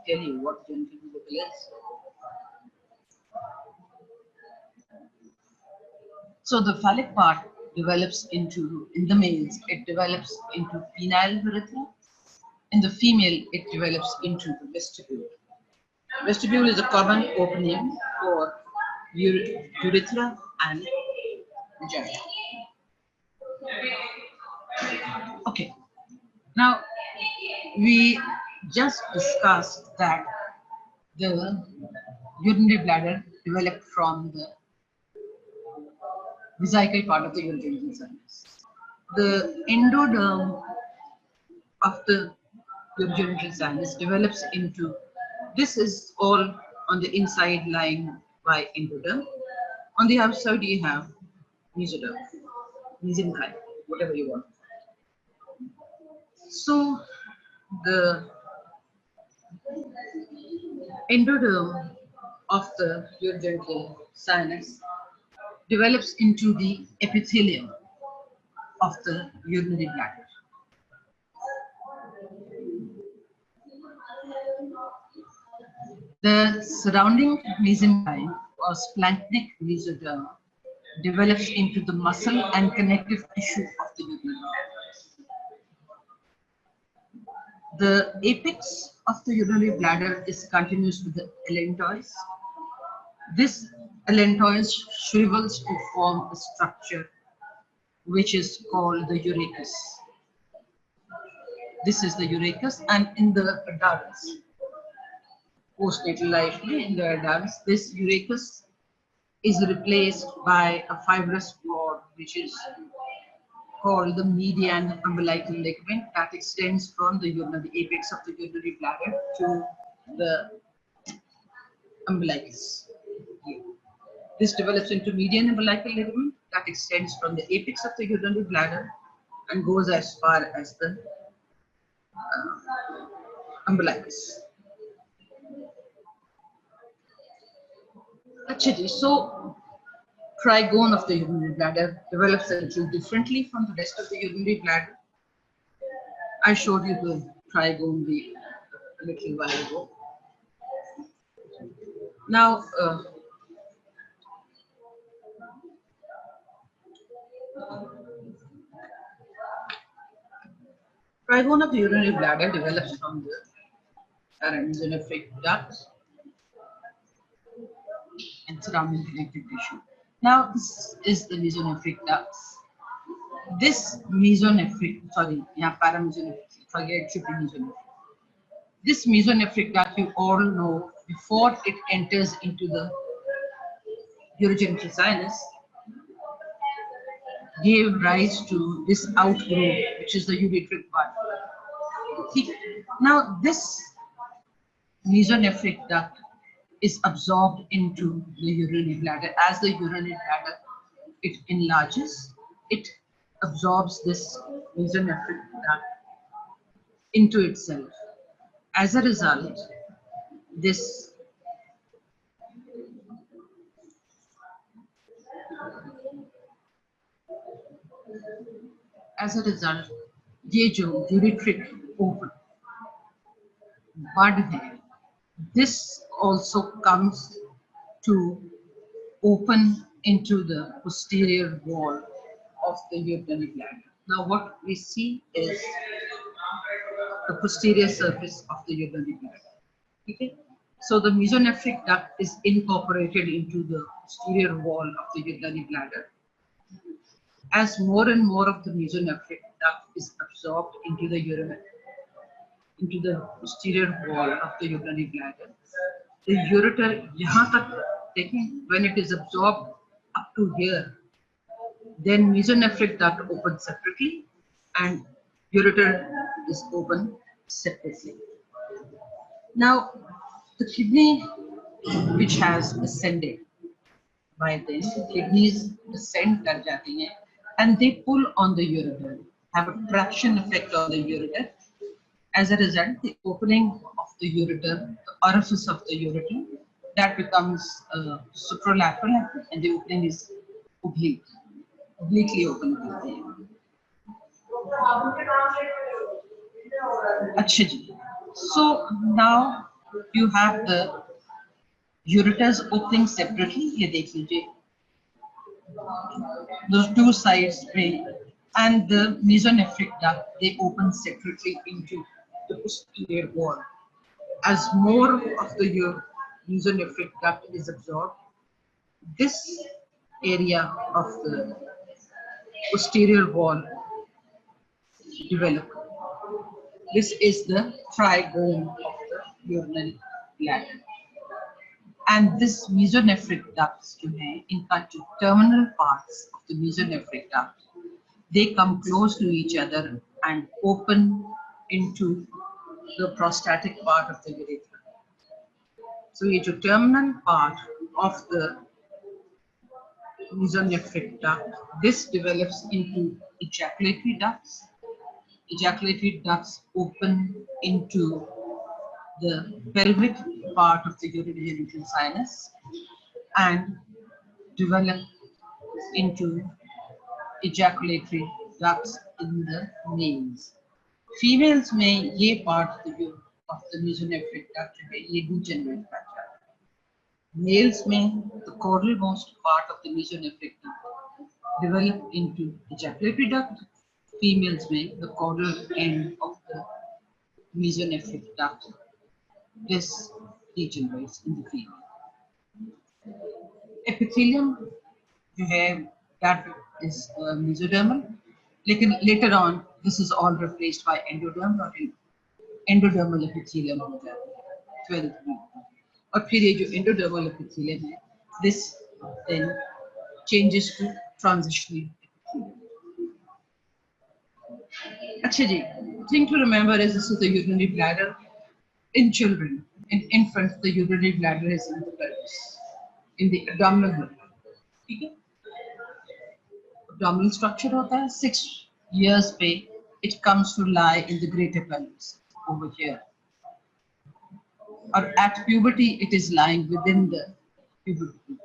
tell you what genital urethra is. So the phallic part develops into, in the males, it develops into penile urethra. In the female, it develops into the vestibule. Vestibule is a common opening for urethra and vagina. Okay, now we just discussed that the urinary bladder developed from the vesical part of the urinary sinus. The endoderm of the urinary sinus develops into, this is all on the inside lying by endoderm. On the outside you have mesoderm, mesenchyme, whatever you want. So the endoderm of the urogenital sinus develops into the epithelium of the urinary bladder. The surrounding mesenchyme or splanchnic mesoderm develops into the muscle and connective tissue of the urinary bladder. The apex of the urinary bladder is continuous with the allantois. This allantois shrivels to form a structure which is called the urachus. This is the urachus, and in the adults, postnatal life, in the adults, this urachus is replaced by a fibrous cord which is called the median umbilical ligament that extends from the apex of the urinary bladder to the umbilicus. This develops into median umbilical ligament that extends from the apex of the urinary bladder and goes as far as the umbilicus. So trigone of the urinary bladder develops a little differently from the rest of the urinary bladder. I showed you the trigone a little while ago. Now, trigone of the urinary bladder develops from the mesonephric ducts and surrounding connective tissue. Now, this is the mesonephric ducts. This mesonephric, paramesonephric, it should be mesonephric. This mesonephric duct, you all know, before it enters into the urogenital sinus, gave rise to this outgrowth, which is the ureteric bud. Now, this mesonephric duct is absorbed into the urinary bladder. As the urinary bladder, it enlarges, it absorbs this mesonephric duct into itself. As a result, ये जो ureteric open bud है, this also comes to open into the posterior wall of the urinary bladder. Now what we see is the posterior surface of the urinary bladder. Okay? So the mesonephric duct is incorporated into the posterior wall of the urinary bladder. As more and more of the mesonephric duct is absorbed into the posterior wall of the urinary bladder, the ureter, यहाँ तक taking, when it is absorbed up to here, then mesonephric duct opens separately and ureter is open separately. Now, the kidney, which has ascended, by then kidneys descend कर जाती हैं and they pull on the ureter, have a traction effect on the ureter. As a result, the opening of the ureter, the orifice of the ureter, that becomes supralateral and the opening is obliquely open. So now You have the ureters opening separately. ये देख लीजिए. Those two sides may, and the mesonephric duct, they open separately into the posterior wall. As more of the mesonephric duct is absorbed, this area of the posterior wall develop. This is the trigone of the urinary bladder. And this mesonephric ducts जो हैं, इनका जो terminal parts of the mesonephric duct, they come close to each other and open into the prostatic part of the urethra. So ये जो terminal part of the mesonephric duct, this develops into ejaculatory ducts. Ejaculatory ducts open into the pelvic part of the urogenital sinus and develop into ejaculatory ducts in the males. Females में ये part of the mesonephric duct है, ये degenerate हो जाता है. Males में the caudal-most part of the mesonephric duct develop into ejaculatory duct. Females में the caudal end of the mesonephric duct, this degenerates in the female. Epithelium जो है, that is mesodermal, लेकिन later on this is all replaced by endoderm और endodermal epithelium हो जाता है 12th week. और फिर ये जो endodermal epithelium है, this then changes to transitional epithelium. अच्छा जी, thing to remember is this is the urinary bladder in children. In infants, the urinary bladder is in the pelvis, in the abdominal wall. ठीक है? Abdominal structure होता है. 6 years पे it comes to lie in the greater pelvis over here. Or at puberty, it is lying within the puberty,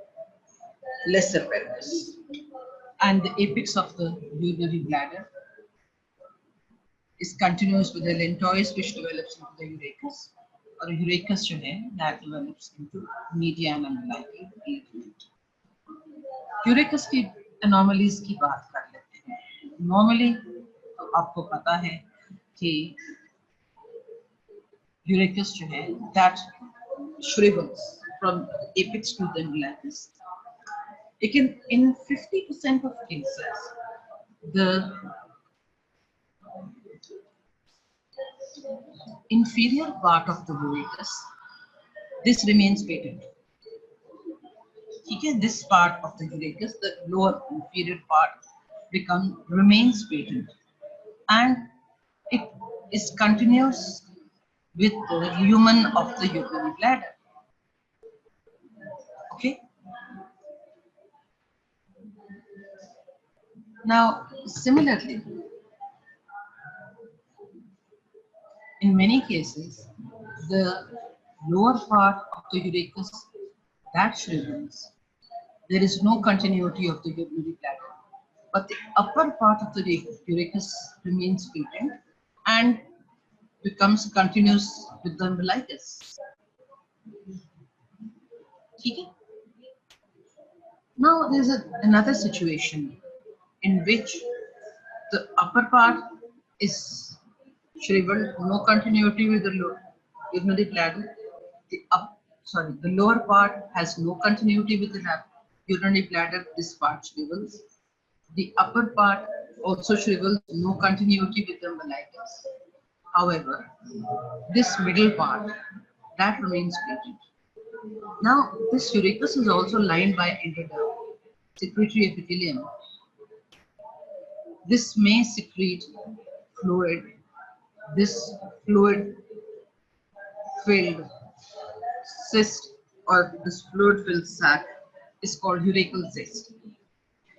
lesser pelvis. And the apex of the urinary bladder is continuous with the lentois, which develops into the urachus. Or urachus जो है, that develops into median umbilical ligament. Urachus की anomalies की बात कर लेते हैं. Normally, तो आपको पता है कि urachus जो है, that shrivels from apex to the umbilicus. Again, in 50% of cases, the inferior part of the urachus, this remains patent. Okay, this part of the urachus, the lower inferior part, remains patent, and it is continuous with the lumen of the urinary bladder. Okay. Now, similarly, in many cases, the lower part of the urachus, that shrivels. There is no continuity of the urinary bladder, but the upper part of the urachus remains patent and becomes continuous with the umbilicus. Okay? Now there's another situation in which the upper part is shriveled, no continuity with the urinary bladder. The lower part has no continuity with the urinary bladder. This part shrivels. The upper part also shrivels, no continuity with the umbilicus. However, this middle part, that remains patent. Now, this urachus is also lined by endoderm, secretory epithelium. This may secrete fluid. This fluid-filled cyst or this fluid-filled sac is called urachal cyst.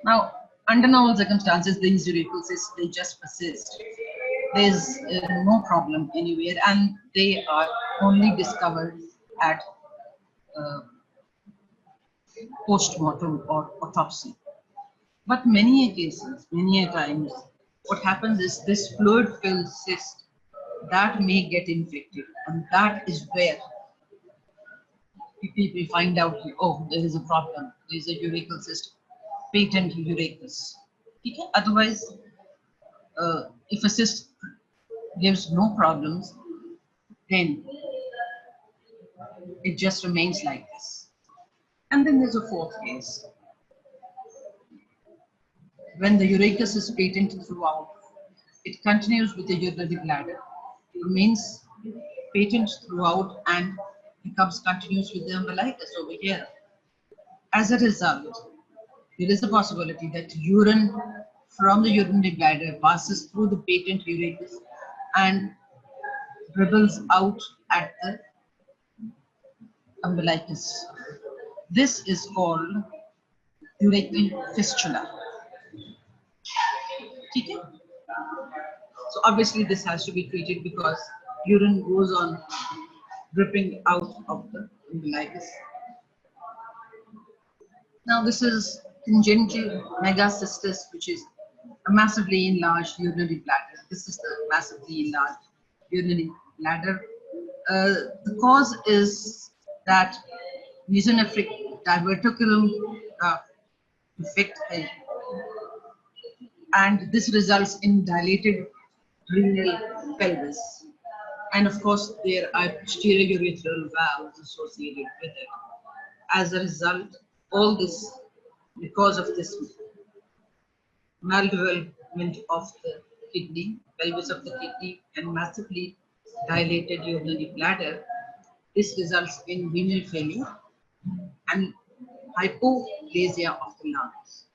Now, under normal circumstances, these urachal cysts, they just persist. There's no problem anywhere, and they are only discovered at post-mortem or autopsy. But many cases, many times, what happens is this fluid-filled cyst that may get infected, and that is where People find out, oh, there is a problem, there is a urethral cyst, patent urethus. Okay? Otherwise, if a cyst gives no problems, then it just remains like this. And then there's a fourth case. When the urethus is patent throughout, it continues with the urinary bladder, remains patent throughout, and becomes continuous with the umbilicus over here. As a result, there is a possibility that urine from the urinary bladder passes through the patent urethus and dribbles out at the umbilicus. This is called urethral fistula. Okay? So obviously this has to be treated because urine goes on dripping out of the umbilicus. Now this is congenital megacystis, which is a massively enlarged urinary bladder. This is the massively enlarged urinary bladder. The cause is that mesonephric diverticulum defect, and this results in dilated renal pelvis. And of course, there are posterior urethral valves associated with it. As a result, all this, because of this maldevelopment of the kidney, pelvis of the kidney, and massively dilated urinary bladder, this results in renal failure and hypoplasia of the lungs.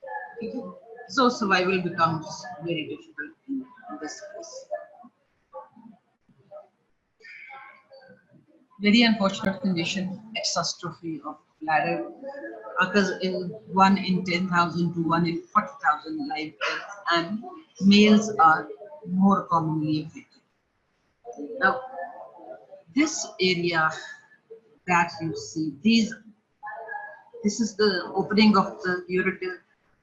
So survival becomes very difficult in this case. Very unfortunate condition, exostrophy of bladder, occurs in 1 in 10,000 to 1 in 40,000 live births, and males are more commonly affected. Now, this area that you see, this is the opening of the ureter,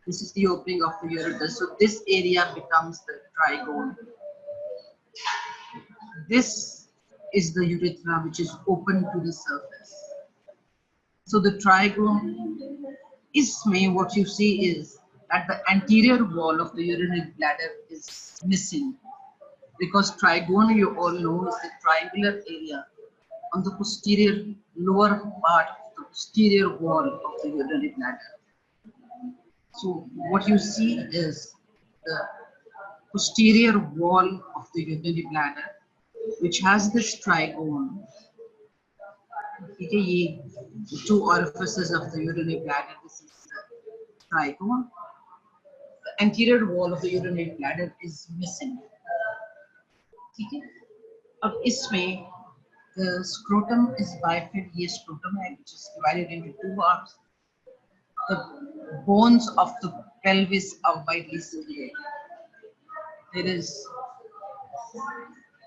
this is the opening of the ureter, so this area becomes the trigone. This is the urethra, which is open to the surface. So the trigone is what you see is that the anterior wall of the urinary bladder is missing, because trigone, you all know, is the triangular area on the posterior lower part of the posterior wall of the urinary bladder. So what you see is the posterior wall of the urinary bladder, which has this trigone. The two orifices of the urinary bladder, this is the trigone. The anterior wall of the urinary bladder is missing. अब इसमें the scrotum is bifid, ये scrotum है, which is divided into two halves. The bones of the pelvis are widely separated. There is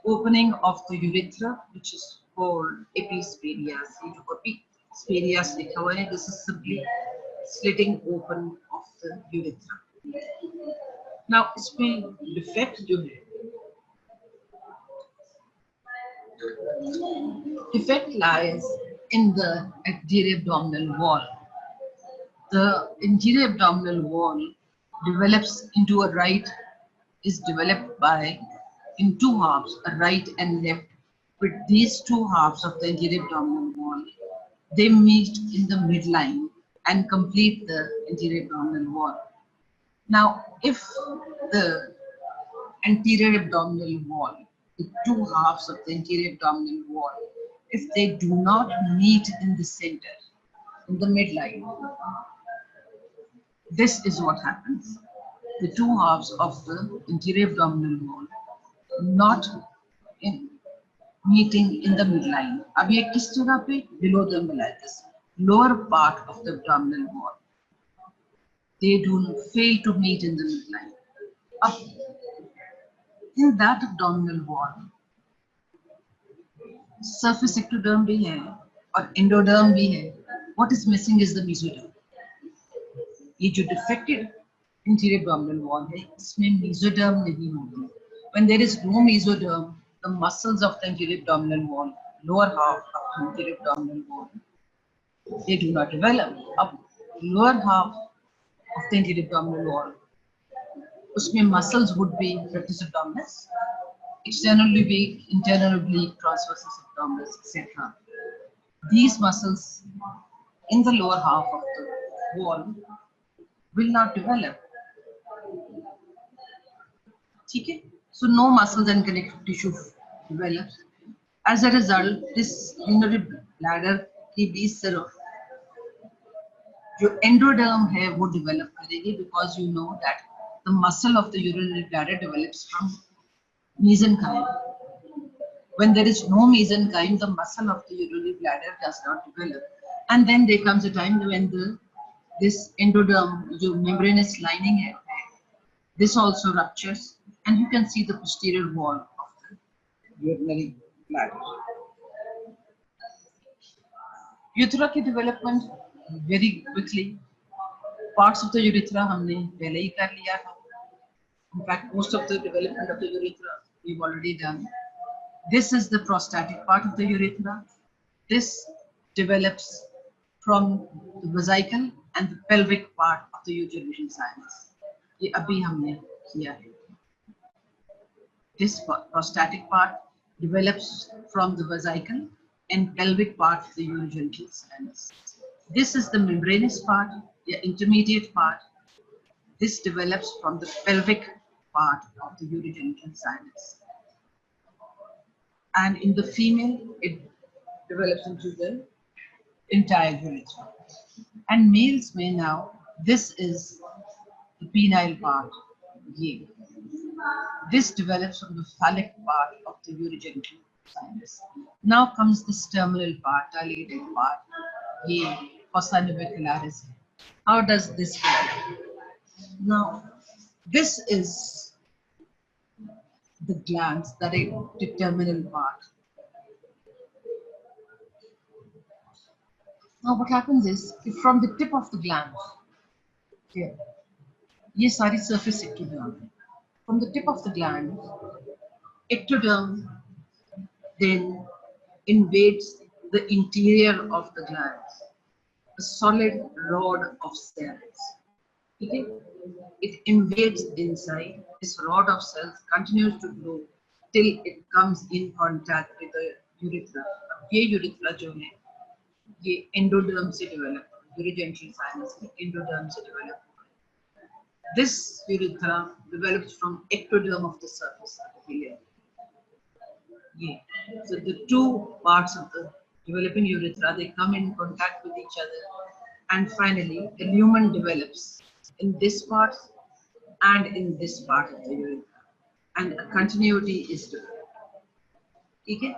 opening of the urethra, which is called epispadias. Epispadias लिखा हुआ है. This is simply slitting open of the urethra. Now इसमें defect जो है, defect lies in the anterior abdominal wall. The anterior abdominal wall develops into is developed in two halves, a right and left. But these two halves of the anterior abdominal wall, they meet in the midline and complete the anterior abdominal wall. Now, if the anterior abdominal wall, the two halves of the anterior abdominal wall, if they do not meet in the center, in the midline, this is what happens. The two halves of the anterior abdominal wall not meeting in the midline. अब ये किस जगह पे? Below the umbilicus, lower part of the abdominal wall. They fail to meet in the midline. Up in that abdominal wall, surface ectoderm भी है और endoderm भी है. What is missing is the mesoderm. ये जो defected anterior abdominal wall है, इसमें mesoderm नहीं होती. When there is no mesoderm, the muscles of the anterior abdominal wall, lower half of the anterior abdominal wall, they do not develop. Up lower half of the anterior abdominal wall, उसमें muscles would be rectus abdominis, external oblique, internal oblique, transversus abdominis, etc. These muscles in the lower half of the wall will not develop. Okay? So no muscles and connective tissue develops. As a result, this urinary bladder की बीच से जो endoderm है वो develop करेगी, because you know that the muscle of the urinary bladder develops from mesenchyme. When there is no mesenchyme, the muscle of the urinary bladder does not develop, and then there comes a time when this endoderm, जो membranous lining है, this also ruptures, and you can see the posterior wall of the urinary bladder. Urethra की development very quickly. Parts of the urethra हमने पहले ही कर लिया था. In fact, most of the development of the urethra we've already done. This is the prostatic part of the urethra. This develops from the vesicle and the pelvic part of the uterine sinus. ये अभी हमने किया है. This prostatic part develops from the vesicle and pelvic part of the urogenital sinus. This is the membranous part, the intermediate part. This develops from the pelvic part of the urogenital sinus. And in the female, it develops into the entire urethra. And males may now, this is the penile part. Yeah. This develops from the phallic part of the urogenital sinus. Now comes this terminal part, dilated part. Yeah, fossa navicularis. How does this work? Now, this is the glands that are the terminal part. Now, what happens is, if from the tip of the gland, here, ये सारी surface ectoderm. From the tip of the gland, ectoderm then invades the interior of the glands, a solid rod of cells. Okay? It invades inside. This rod of cells continues to grow till it comes in contact with the urethra. ये urethra जो है, ये endoderm से develop, urogenital sinus में endoderm से develop. This urethra develops from ectoderm of the surface epithelium. Yeah. So the two parts of the developing urethra, they come in contact with each other, and finally a lumen develops in this part and in this part of the urethra, and a continuity is developed. Okay?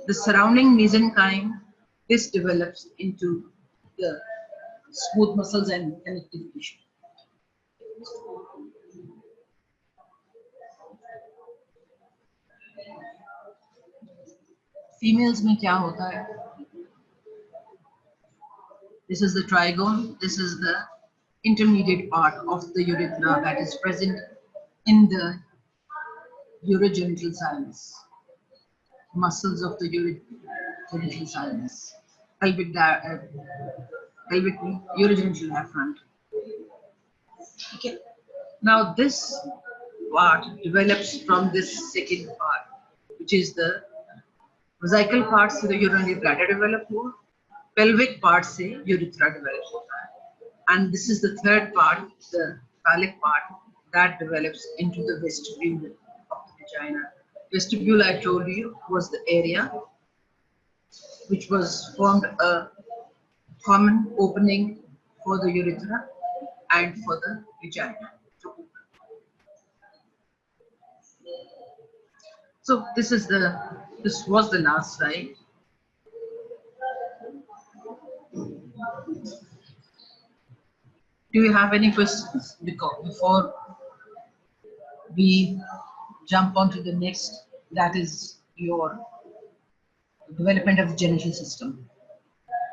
The surrounding mesenchyme, this develops into the smooth muscles and connective tissue. Females में क्या होता है? This is the trigone. This is the intermediate part of the urethra that is present in the urogenital sinus. Muscles of the urogenital sinus. Pelvic urogenital afferent. Okay. Now this part develops from this second part, which is the vesical part से the urinary bladder develop more, pelvic part से urethra develops होता है, and this is the third part, the phallic part, that develops into the vestibule of the vagina. Vestibule, I told you, was the area which was formed a common opening for the urethra and for the vagina. So this was the last slide. Do you have any questions before we jump on to the next, that is your development of the genital system?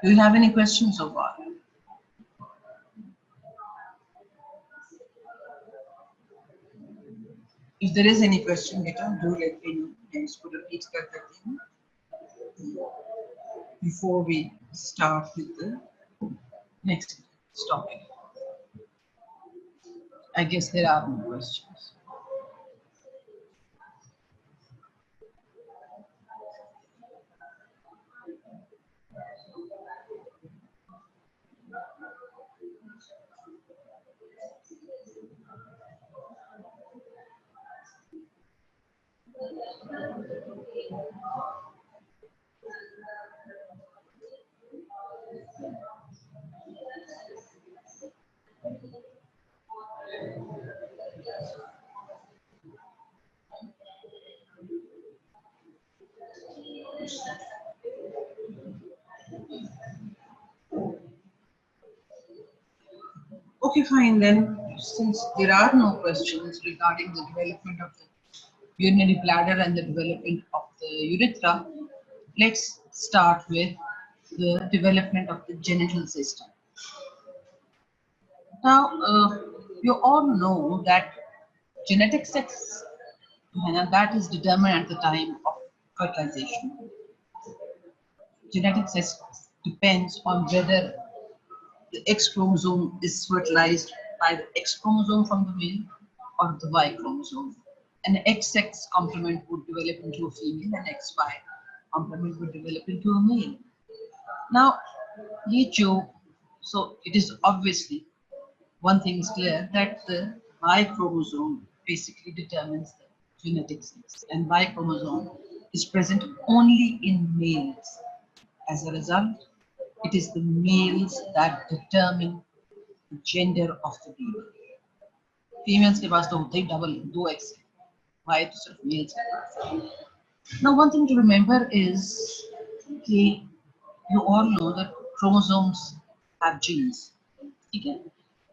Do you have any questions so far? If there is any question, beta, do let me know. इसको repeat कर देते हैं before we start with the Next topic. I guess there are no questions. Okay, fine then. Since there are no questions regarding the development of the urinary bladder and the development of the urethra, let's start with the development of the genital system. Now, you all know that genetic sex, that is determined at the time of fertilization. Genetic sex depends on whether the X chromosome is fertilized by the X chromosome from the male or the Y chromosome. An XX complement would develop into a female and XY complement would develop into a male. Now, so it is obviously one thing is clear that the Y chromosome basically determines the genetic sex, and Y chromosome is present only in males. As a result, it is the males that determine the gender of the baby. Females के पास तो होते ही double 2x है. Why तो सिर्फ males के पास है. Now one thing to remember is that you all know that chromosomes have genes. Okay?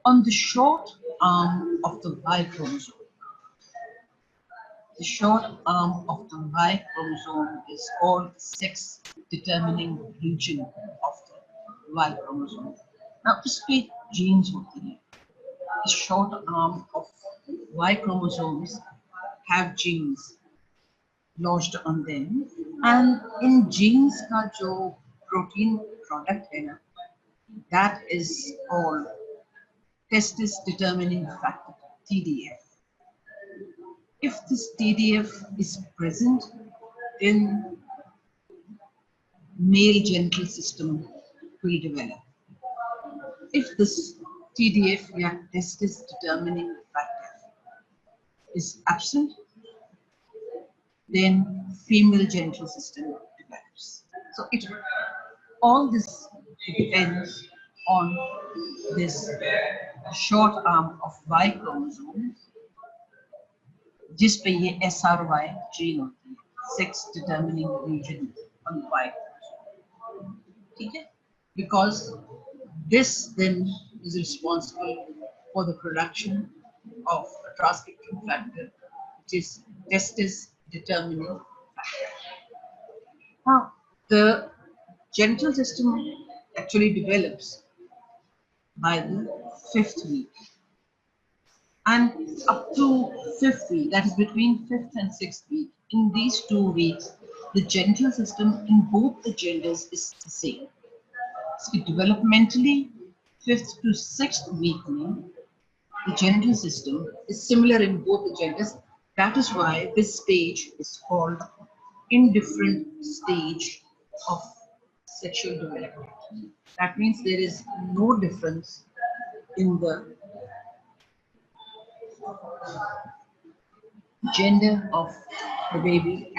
On the short arm of the Y chromosome, the short arm of the Y chromosome is called the sex determining region of the Y chromosome. Now, इसके genes होते हैं. The short arm of Y chromosomes have genes lodged on them, and in genes का जो protein product है ना, that is called testis determining factor, TDF. If this TDF is present, then male genital system will develop. If this TDF, yeah, testis determining factor, is absent, then female genital system develops. So all this depends on this short arm of Y chromosome, जिस पे ये SRY gene होती है, sex determining region on Y chromosome. ठीक है? Because this then is responsible for the production of a transcription factor, which is testis determining factor. Now, the genital system actually develops by the 5th week. And up to 5th week, that is between 5th and 6th week, in these 2 weeks, the genital system in both the genders is the same. So developmentally, 5th to 6th week, the genital system is similar in both the genders. That is why this stage is called indifferent stage of sexual development. That means there is no difference in the gender of the baby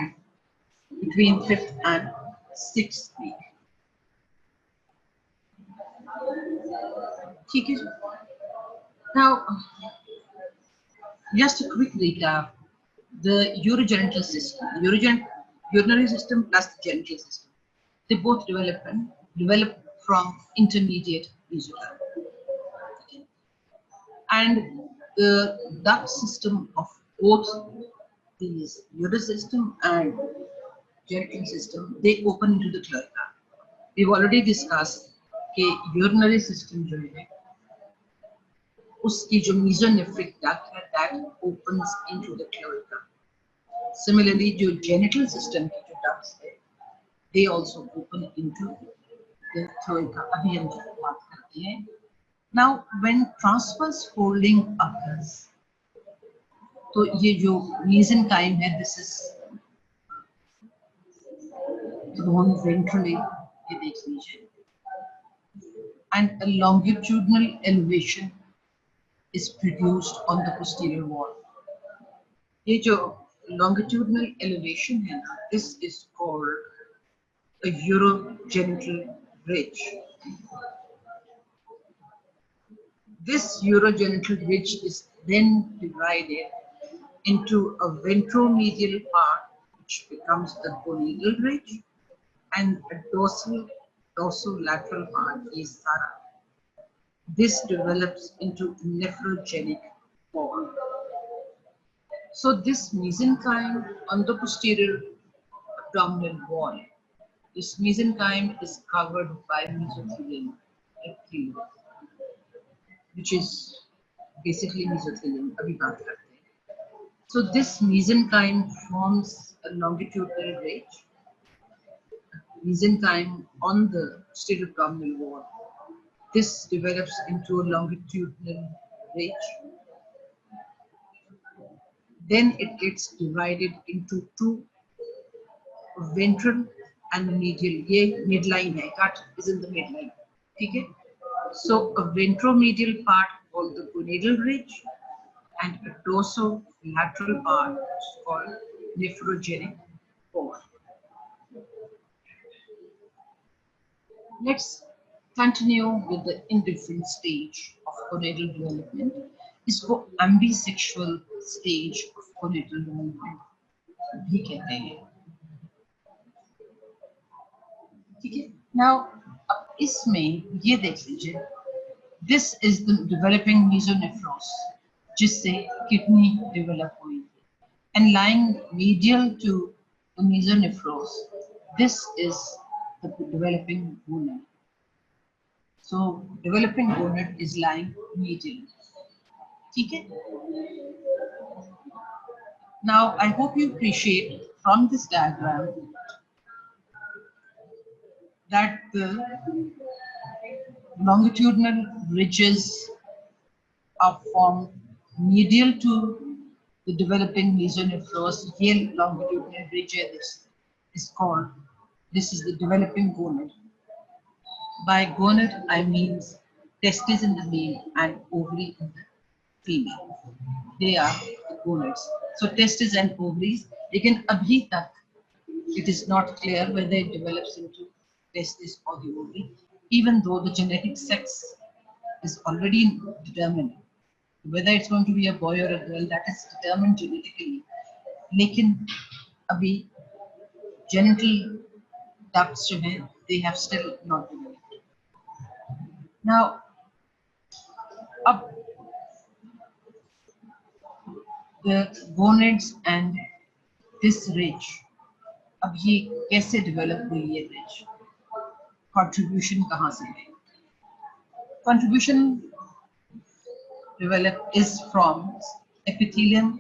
between 5th and 6th week. Now, just a quick recap. The urogenital system, urinary system plus the genital system, they both develop from intermediate mesoderm. Okay. And the duct system of both these urinary system and genital system, they open into the cloaca. We've already discussed that urinary system जो है, उसकी जो mesonephric duct है, that opens into the cloaca. Similarly, जो genital system की जो ducts है, they also open into the cloaca. अभी हम बात करते करते हैं. Now, when transverse folding occurs, तो ये जो mesenchyme है, this is thrown ventrally, ये देख लीजिए, and a longitudinal elevation is produced on the posterior wall. ये जो longitudinal elevation है ना, this is called a urogenital ridge. This urogenital ridge is then divided into a ventromedial part, which becomes the gonadal ridge, and a dorsolateral part is Sara. This develops into nephrogenic form. So this mesenchyme on the posterior abdominal wall, this mesenchyme is covered by mesothelium, which is basically mesothelium. अभी बात करते हैं. So this mesenchyme forms a longitudinal ridge, mesenchyme on the posterior abdominal wall. This develops into a longitudinal ridge. Then it gets divided into two, ventral and medial. ये midline है, cut is in the midline. ठीक है? So a ventromedial part called the gonadal ridge, and a dorsolateral part called nephrogenic form. Let's continue with the indifferent stage of gonadal development. इसको ambisexual stage of gonadal development भी कहते हैं. ठीक है? Now अब इसमें ये देख लीजिए, this is the developing mesonephros, जिससे kidney develop हुई, and lying medial to the mesonephros, this is the developing gonad. So developing gonad is lying medial. ठीक है? Now I hope you appreciate from this diagram that the longitudinal ridges are formed medial to the developing mesonephros. Here longitudinal ridge is called, this is the developing gonad. By gonad I mean testes in the male and ovary in the female. They are the gonads. So testes and ovaries. लेकिन अभी तक it is not clear whether it develops into testis or the ovary, even though the genetic sex is already determined. Whether it's going to be a boy or a girl, that is determined genetically. लेकिन अभी genital ducts जो हैं, they have still not developed. Now, अब the gonads and this ridge, अब ये कैसे develop हुई ये ridge? Contribution कहाँ से है? Contribution develop is from epithelium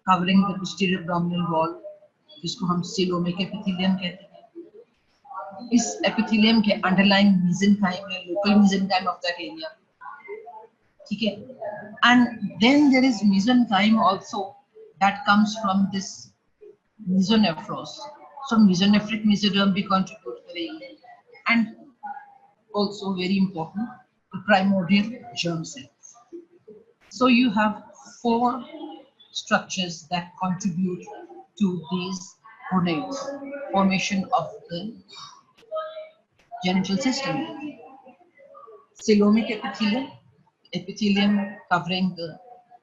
covering the posterior abdominal wall, जिसको हम coelomic epithelium कहते हैं. इस epithelium के underlying mesenchyme है, local mesenchyme of that area. ठीक है? And then there is mesenchyme also that comes from this mesonephros. So mesonephric mesoderm भी contribute करेगी. And also very important, the primordial germ cells. So you have 4 structures that contribute to these gonads, formation of the genital system. Coelomic epithelium, epithelium covering the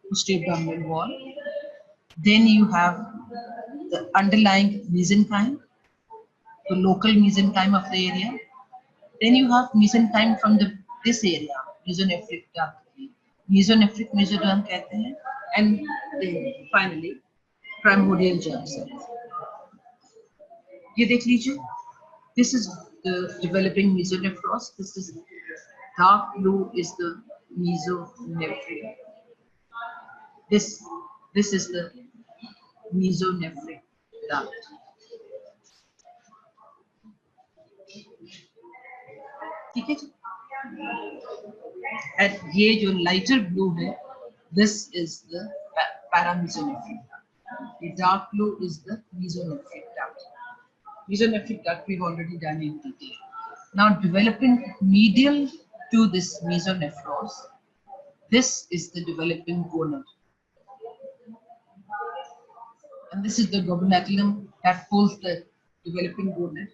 posterior abdominal wall. Then you have the underlying mesenchyme, the local mesenchyme of the area. Then you have mesenchyme from this area, mesonephric duct, mesonephric mesoderm कहते हैं, and then finally primordial germ cells. ये देख लीजिए, this is the developing mesonephros. This is dark blue is the mesonephric. This is the mesonephric duct. ठीक है जी? And ये जो lighter blue है, this is the paramesonephric duct. The dark blue is the mesonephric duct. Mesonephric duct we've already done in detail. Now developing medial to this mesonephros, this is the developing gonad. And this is the gonaculum that holds the developing gonad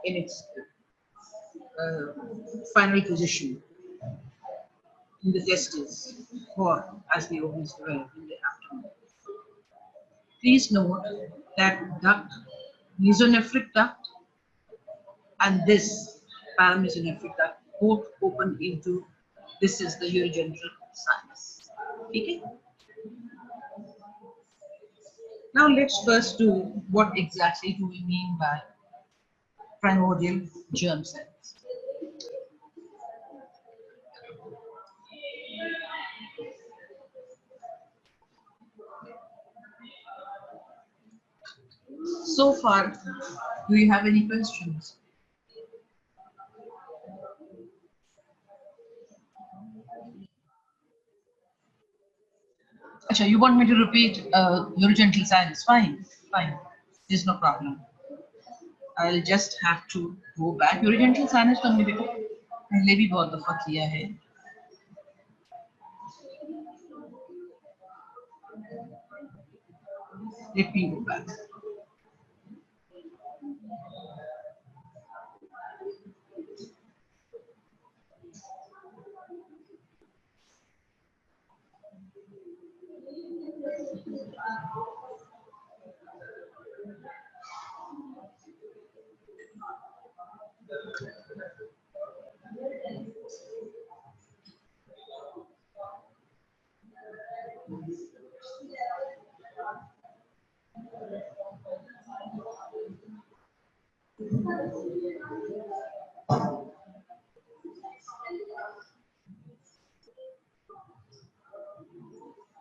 in its final position in the testes or as the ovaries develop in the abdomen. Please note that duct, mesonephric duct and this paramesonephric duct both open into, this is the urogenital sinus. Okay? Now let's first do what exactly do we mean by primordial germ cells. So far, do you have any questions? Achha, you want me to repeat urogenital sinus? Fine, fine. There's no problem. I'll just have to go back. Urogenital sinus तो हमने बेटा पहले भी बहुत दफा किया है. Let me go back.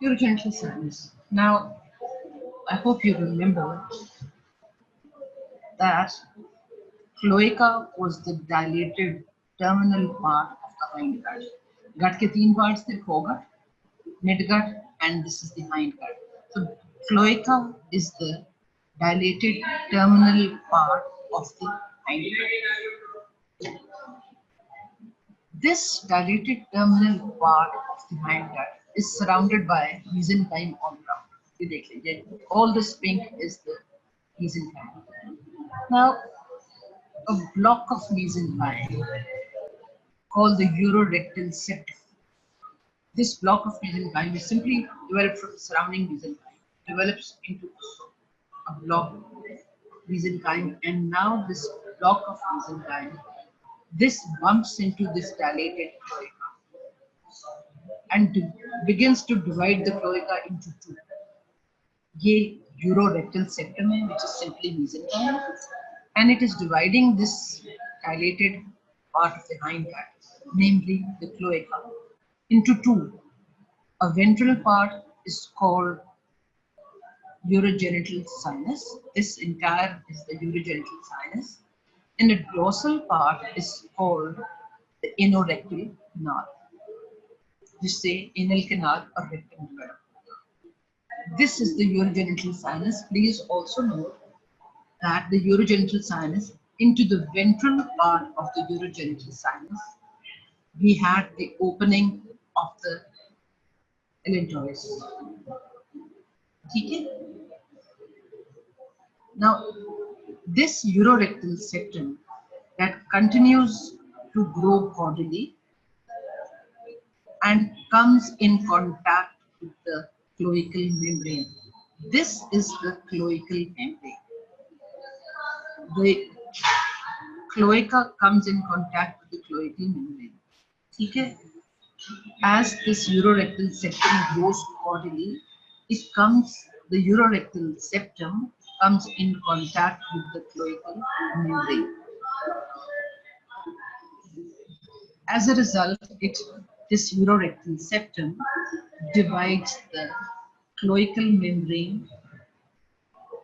Urogenital sinus. Now, I hope you remember that cloaca was the dilated terminal part of the hindgut. Gut के तीन parts थे, foregut, midgut, and this is the hindgut. So cloaca is the dilated terminal part of the hindgut. This dilated terminal part of the hindgut is surrounded by mesenchyme all around. You देख लीजिए, all this pink is the mesenchyme. Now, a block of mesenchyme called the urorectal septum. This block of mesenchyme is simply developed from the surrounding mesenchyme, develops into a block of mesenchyme, and now this block of mesenchyme, this bumps into this dilated cloaca and begins to divide the cloaca into two. ये urorectal septum है, which is simply mesenchyme, and it is dividing this dilated part of the hindgut, namely the cloaca, into two. A ventral part is called urogenital sinus. This entire is the urogenital sinus, and the dorsal part is called the anorectal canal. Just say anal canal or rectum development. This is the urogenital sinus. Please also note that the urogenital sinus, into the ventral part of the urogenital sinus, we had the opening of the allantois. Okay? Now, this urorectal septum that continues to grow caudally and comes in contact with the cloacal membrane. This is the cloacal membrane. The cloaca comes in contact with the cloacal membrane. Okay? As this urorectal septum grows caudally, the urorectal septum comes in contact with the cloacal membrane. As a result, this urorectal septum divides the cloacal membrane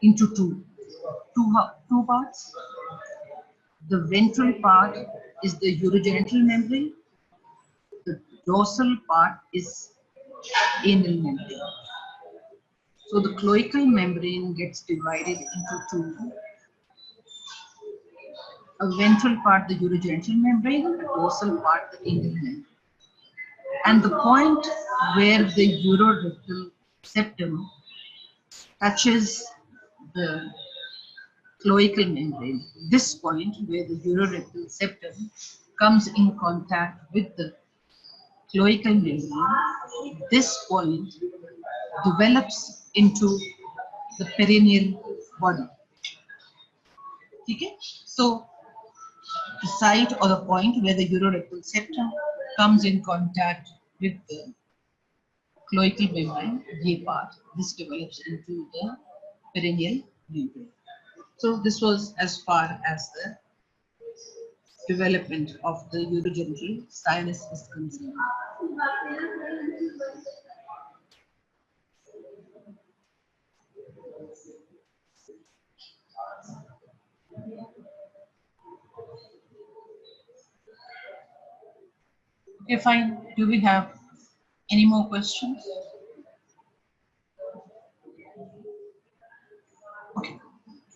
into two parts. The ventral part is the urogenital membrane. The dorsal part is anal membrane. So the cloacal membrane gets divided into two. A ventral part, the urogenital membrane, a dorsal part, the anal membrane. And the point where the urorectal septum touches the cloacal membrane, this point where the urorectal septum comes in contact with the cloacal membrane, this point develops into the perineal body. Okay? So the site or the point where the urorectal septum comes in contact with the cloacal membrane, ये part, this develops into the perineal membrane. So this was as far as the development of the urogenital sinus is concerned. Okay, fine. Do we have any more questions? Okay.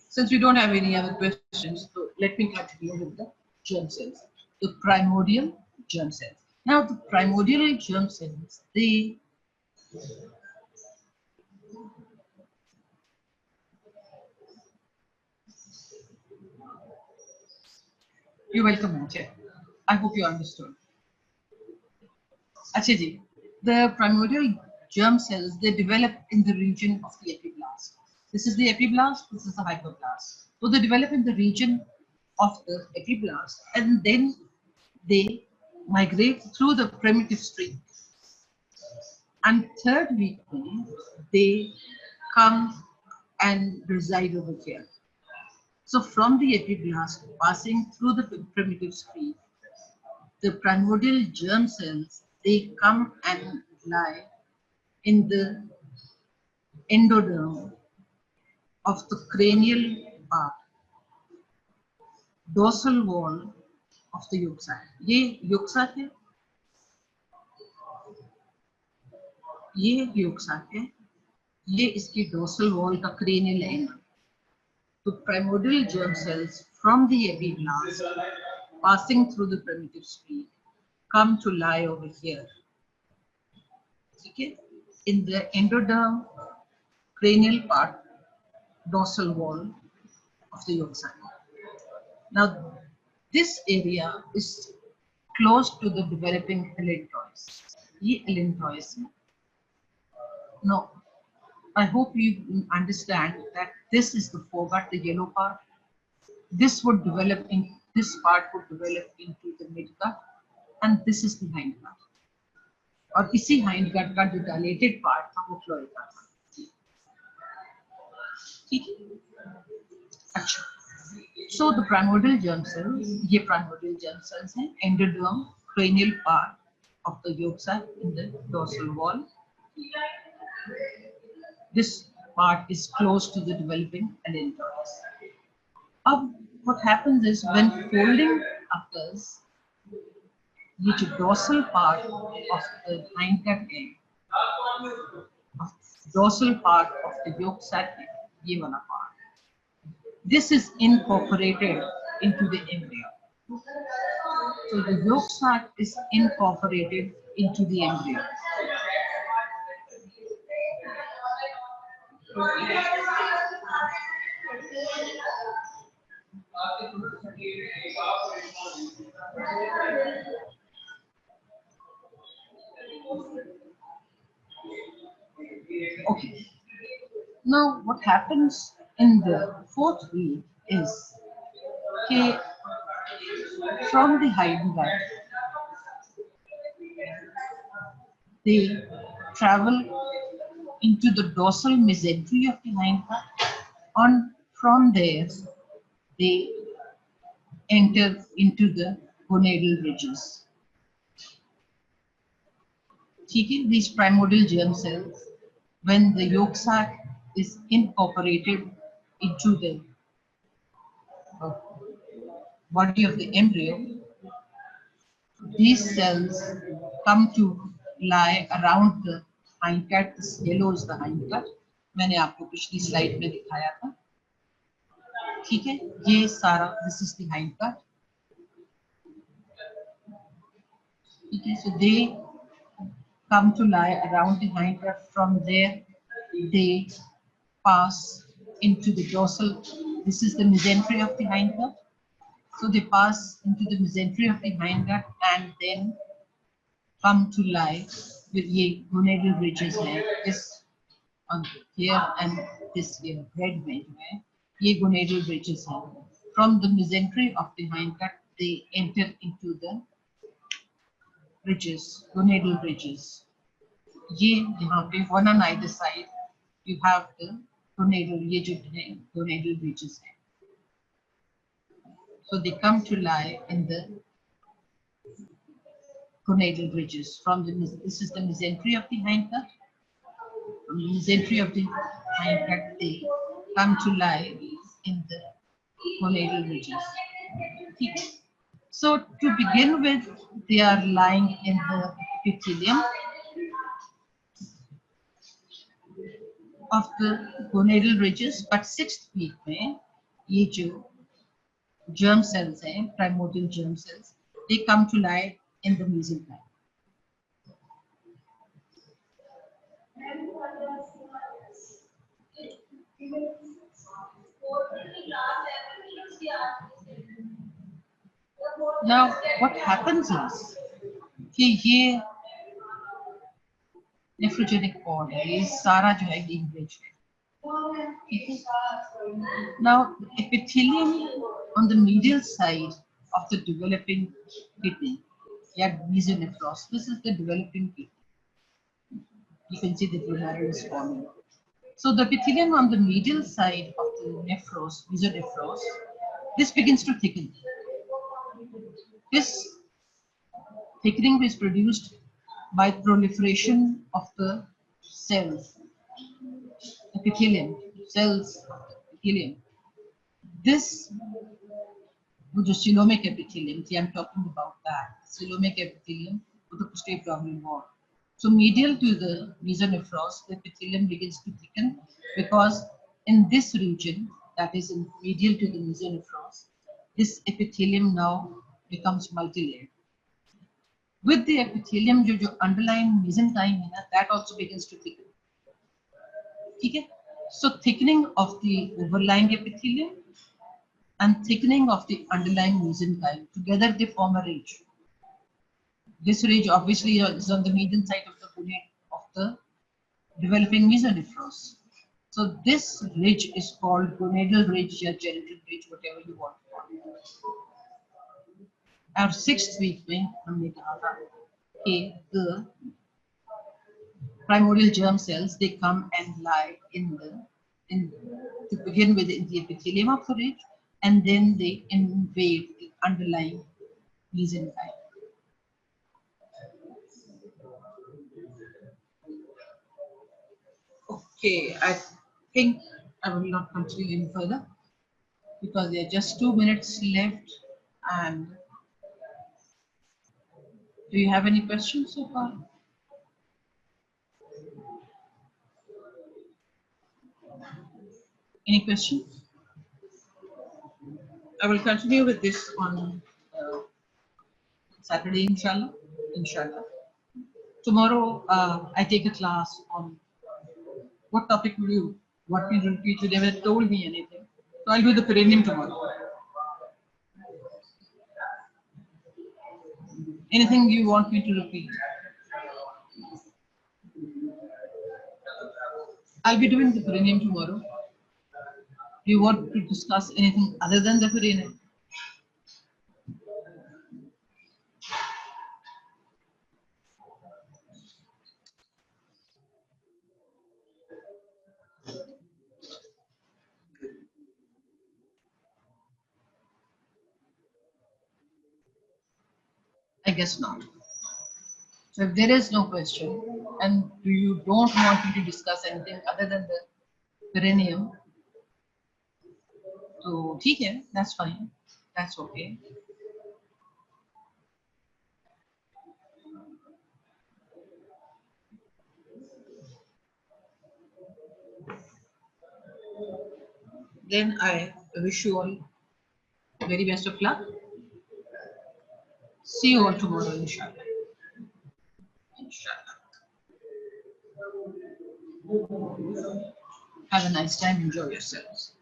Since we don't have any other questions, so let me continue with the germ cells, the primordial germ cells. Now, the primordial germ cells, they you're welcome, Manche. I hope you understood. Achaji, the primordial germ cells, they develop in the region of the epiblast. This is the epiblast, this is the hyperblast. So they develop in the region of the epiblast and then they migrate through the primitive stream. And third weekly, they come and reside over here. So from the epiblast, passing through the primitive stream, the primordial germ cells, they come and lie in the endoderm of the cranial part, dorsal wall of the yolk sac. ये yolk sac है, ये yolk sac है, ये इसकी dorsal wall का cranial end. The primordial germ cells from the epiblast, passing through the primitive stream, come to lie over here. Okay, in the endoderm cranial part, dorsal wall of the yolk sac. Now, this area is close to the developing allantois. ये allantois है. Now, I hope you understand that this is the foregut, the yellow part. This would develop in this part would develop into the midgut, and this is the hindgut. और इसी hindgut का जो dilated part था वो cloaca था. ठीक है? अच्छा. So the primordial germ cells, ये primordial germ cells हैं, endoderm, cranial part of the yolk sac in the dorsal wall. This part is close to the developing allantois. What happens is when folding occurs, ये जो dorsal part of the hindgut है, dorsal part of the yolk sac है, ये वाला part. This is incorporated into the embryo. So the yolk sac is incorporated into the embryo. Okay. Now what happens in the fourth week is okay, from the hindgut they travel into the dorsal mesentery of the hindgut, and from there they enter into the gonadal ridges. These primordial germ cells, when the yolk sac is incorporated into the body of the embryo, These cells come to lie around the hindgut. This yellow is the hindgut. मैंने आपको पिछली slide में दिखाया था. ठीक है, ये सारा this is the hindgut. ठीक है, so they come to lie around the hindgut. From there, they pass into the dorsal. This is the mesentery of the hindgut. So they pass into the mesentery of the hindgut and then come to lie with ye gonadal ridges hai. This on here and this here, red में जो है, ये gonadal ridges hai. From the mesentery of the hindgut, they enter into the ridges, gonadal ridges. ये यहाँ पे one on either side, you have the gonadal, ये जो है gonadal ridges है. So they come to lie in the gonadal ridges. From the this is the mesentery of the hindgut. From the mesentery of the hindgut, they come to lie in the gonadal ridges. Okay. So to begin with, they are lying in the epithelium of the gonadal ridges, but 6th week में ये जो germ cells हैं, primordial germ cells, they come to lie in the mesenchyme. Now, what happens is कि ये nephrogenic cord है, ये सारा जो है engaged है. Now, epithelium on the medial side of the developing kidney, yeah, mesonephros. This is the developing kidney. You can see the glomerular is forming. So the epithelium on the medial side of the nephros, mesonephros, this begins to thicken. This thickening is produced by proliferation of the cells, epithelium, cells, epithelium. This, which is coelomic epithelium, see, I'm talking about that. Coelomic epithelium with the posterior abdominal wall. So medial to the mesonephros, the epithelium begins to thicken because in this region, that is in medial to the mesonephros, this epithelium now becomes multilayered. With the epithelium, जो underlying mesenchyme है ना, that also begins to thicken. Okay? So thickening of the overlying epithelium and thickening of the underlying mesenchyme, together they form a ridge. This ridge obviously is on the median side of the gonad of the developing mesonephros. So this ridge is called gonadal ridge or genital ridge, whatever you want to call it. Our 6th week में हमने कहा था कि the primordial germ cells, they come and lie to begin with in the epithelium of the ridge, and then they invade the underlying mesenchyme. Okay, I think I will not continue any further because there are just 2 minutes left. And do you have any questions so far? Any questions? I will continue with this on Saturday, inshallah. Inshallah. Tomorrow, I take a class on what topic will you want me to repeat? You never told me anything. So I'll do the perineum tomorrow. Anything you want me to repeat? I'll be doing the perineum tomorrow. Do you want to discuss anything other than the perineum? I guess not. So if there is no question and you don't want me to discuss anything other than the perineum, so ठीक है, that's fine, that's okay. then I wish you all very best of luck. See you all tomorrow, inshallah. Inshallah. Have a nice time. Enjoy yourselves.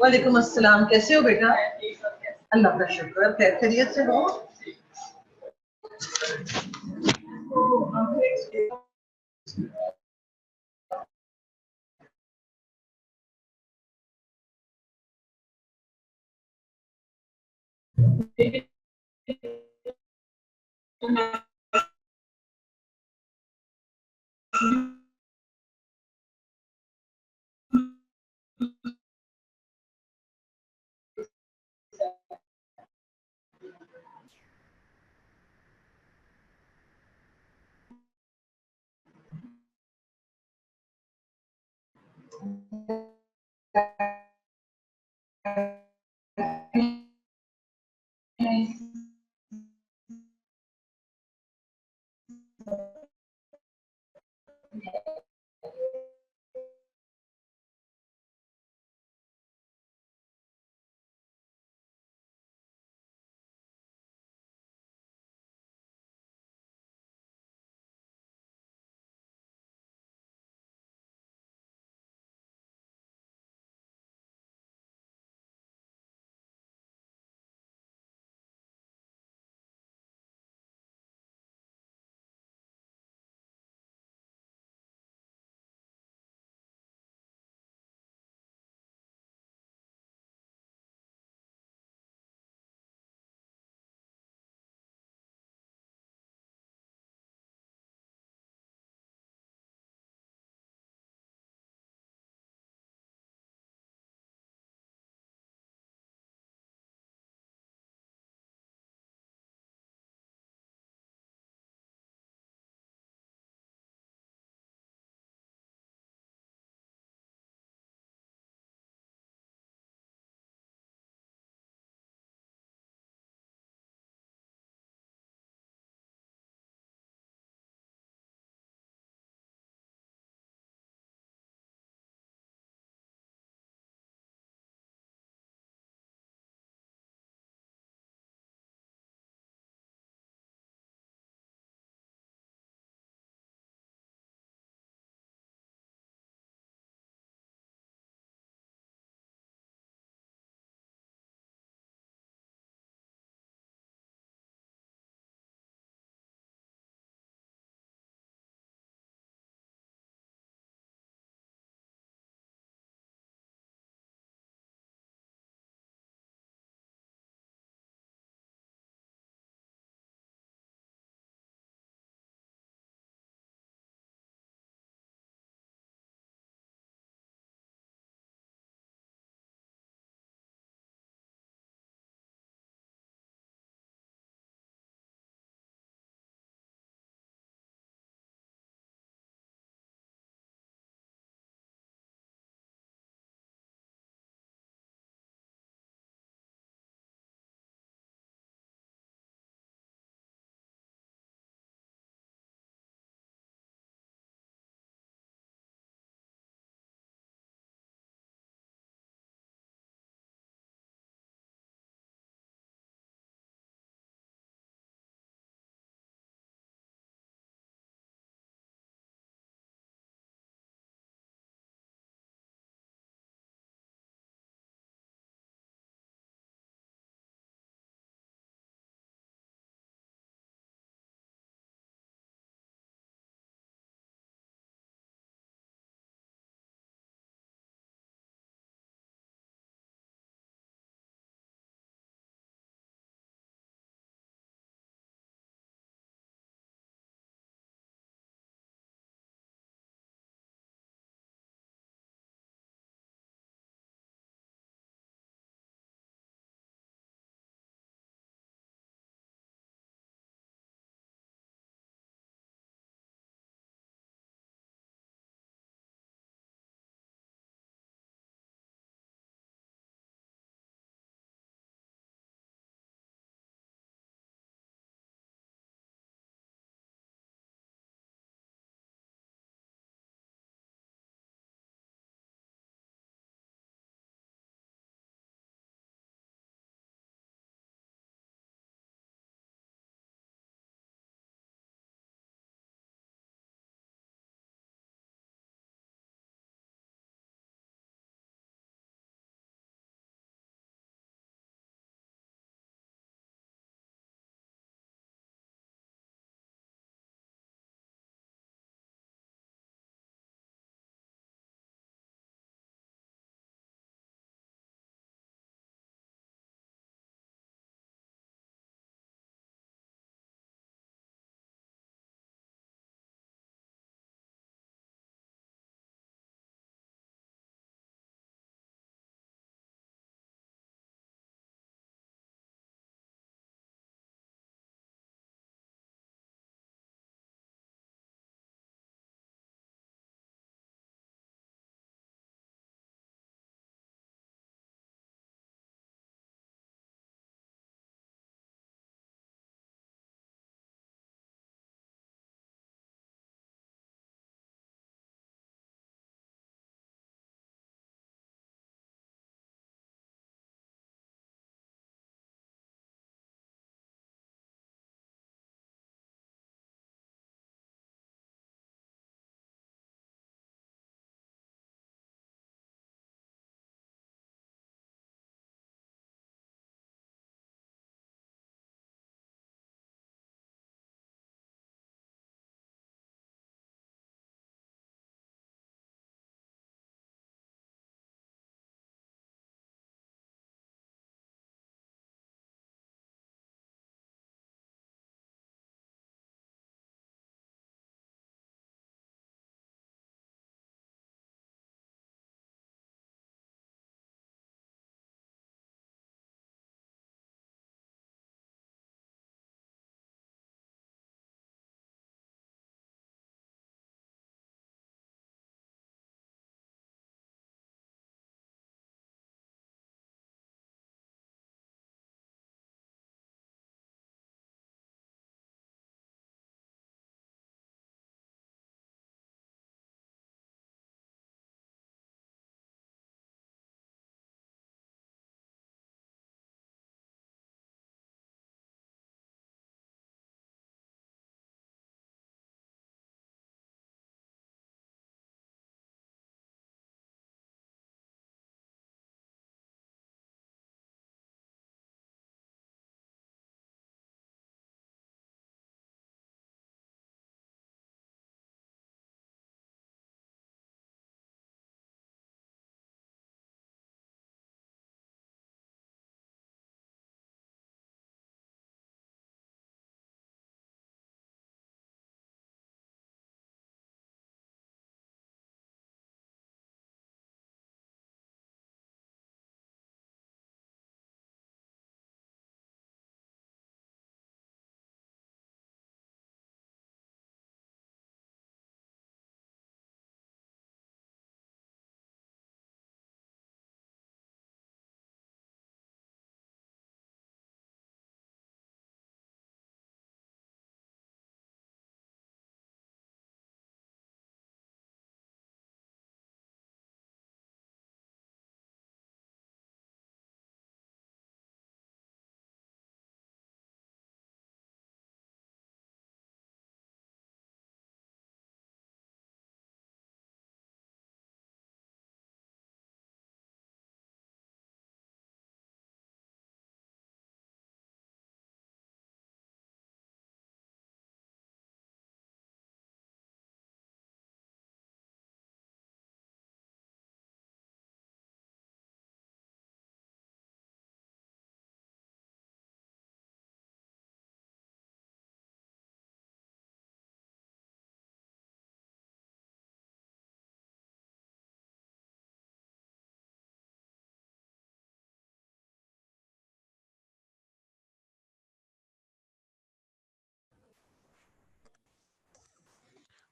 वालेकुम अस्सलाम, कैसे हो बेटा? अल्लाह का शुक्र, खैर खैरियत से हो?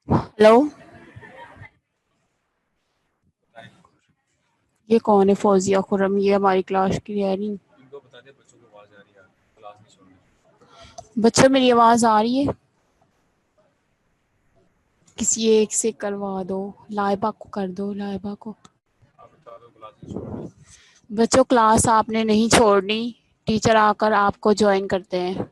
हेलो, ये कौन है? फौजिया खुरम, ये हमारी क्लास की है नहीं। इनको बता दे बच्चों को आवाज आ रही है, क्लास नहीं छोड़नी। बच्चों मेरी आवाज आ रही है? किसी एक से करवा दो, लाइबा को कर दो, लाइबा को। आप बता दो क्लास नहीं छोड़नी। बच्चों क्लास आपने नहीं छोड़नी, टीचर आकर आपको ज्वाइन करते हैं।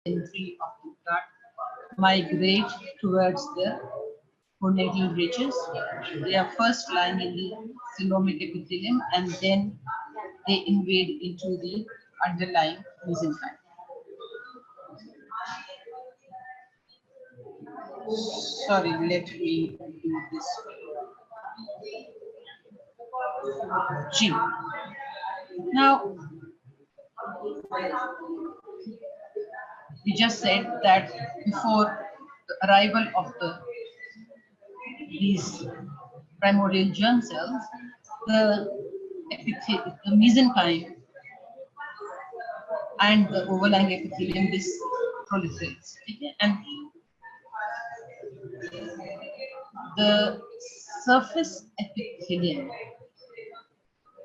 entry of the gut migrate towards the gonadal ridges. They are first lying in the coelomic epithelium and then they invade into the underlying mesenchyme. Sorry, let me do this. G. Now, we just said that before the arrival of these primordial germ cells, the mesenchyme and the overlying epithelium this proliferates. Okay? And the surface epithelium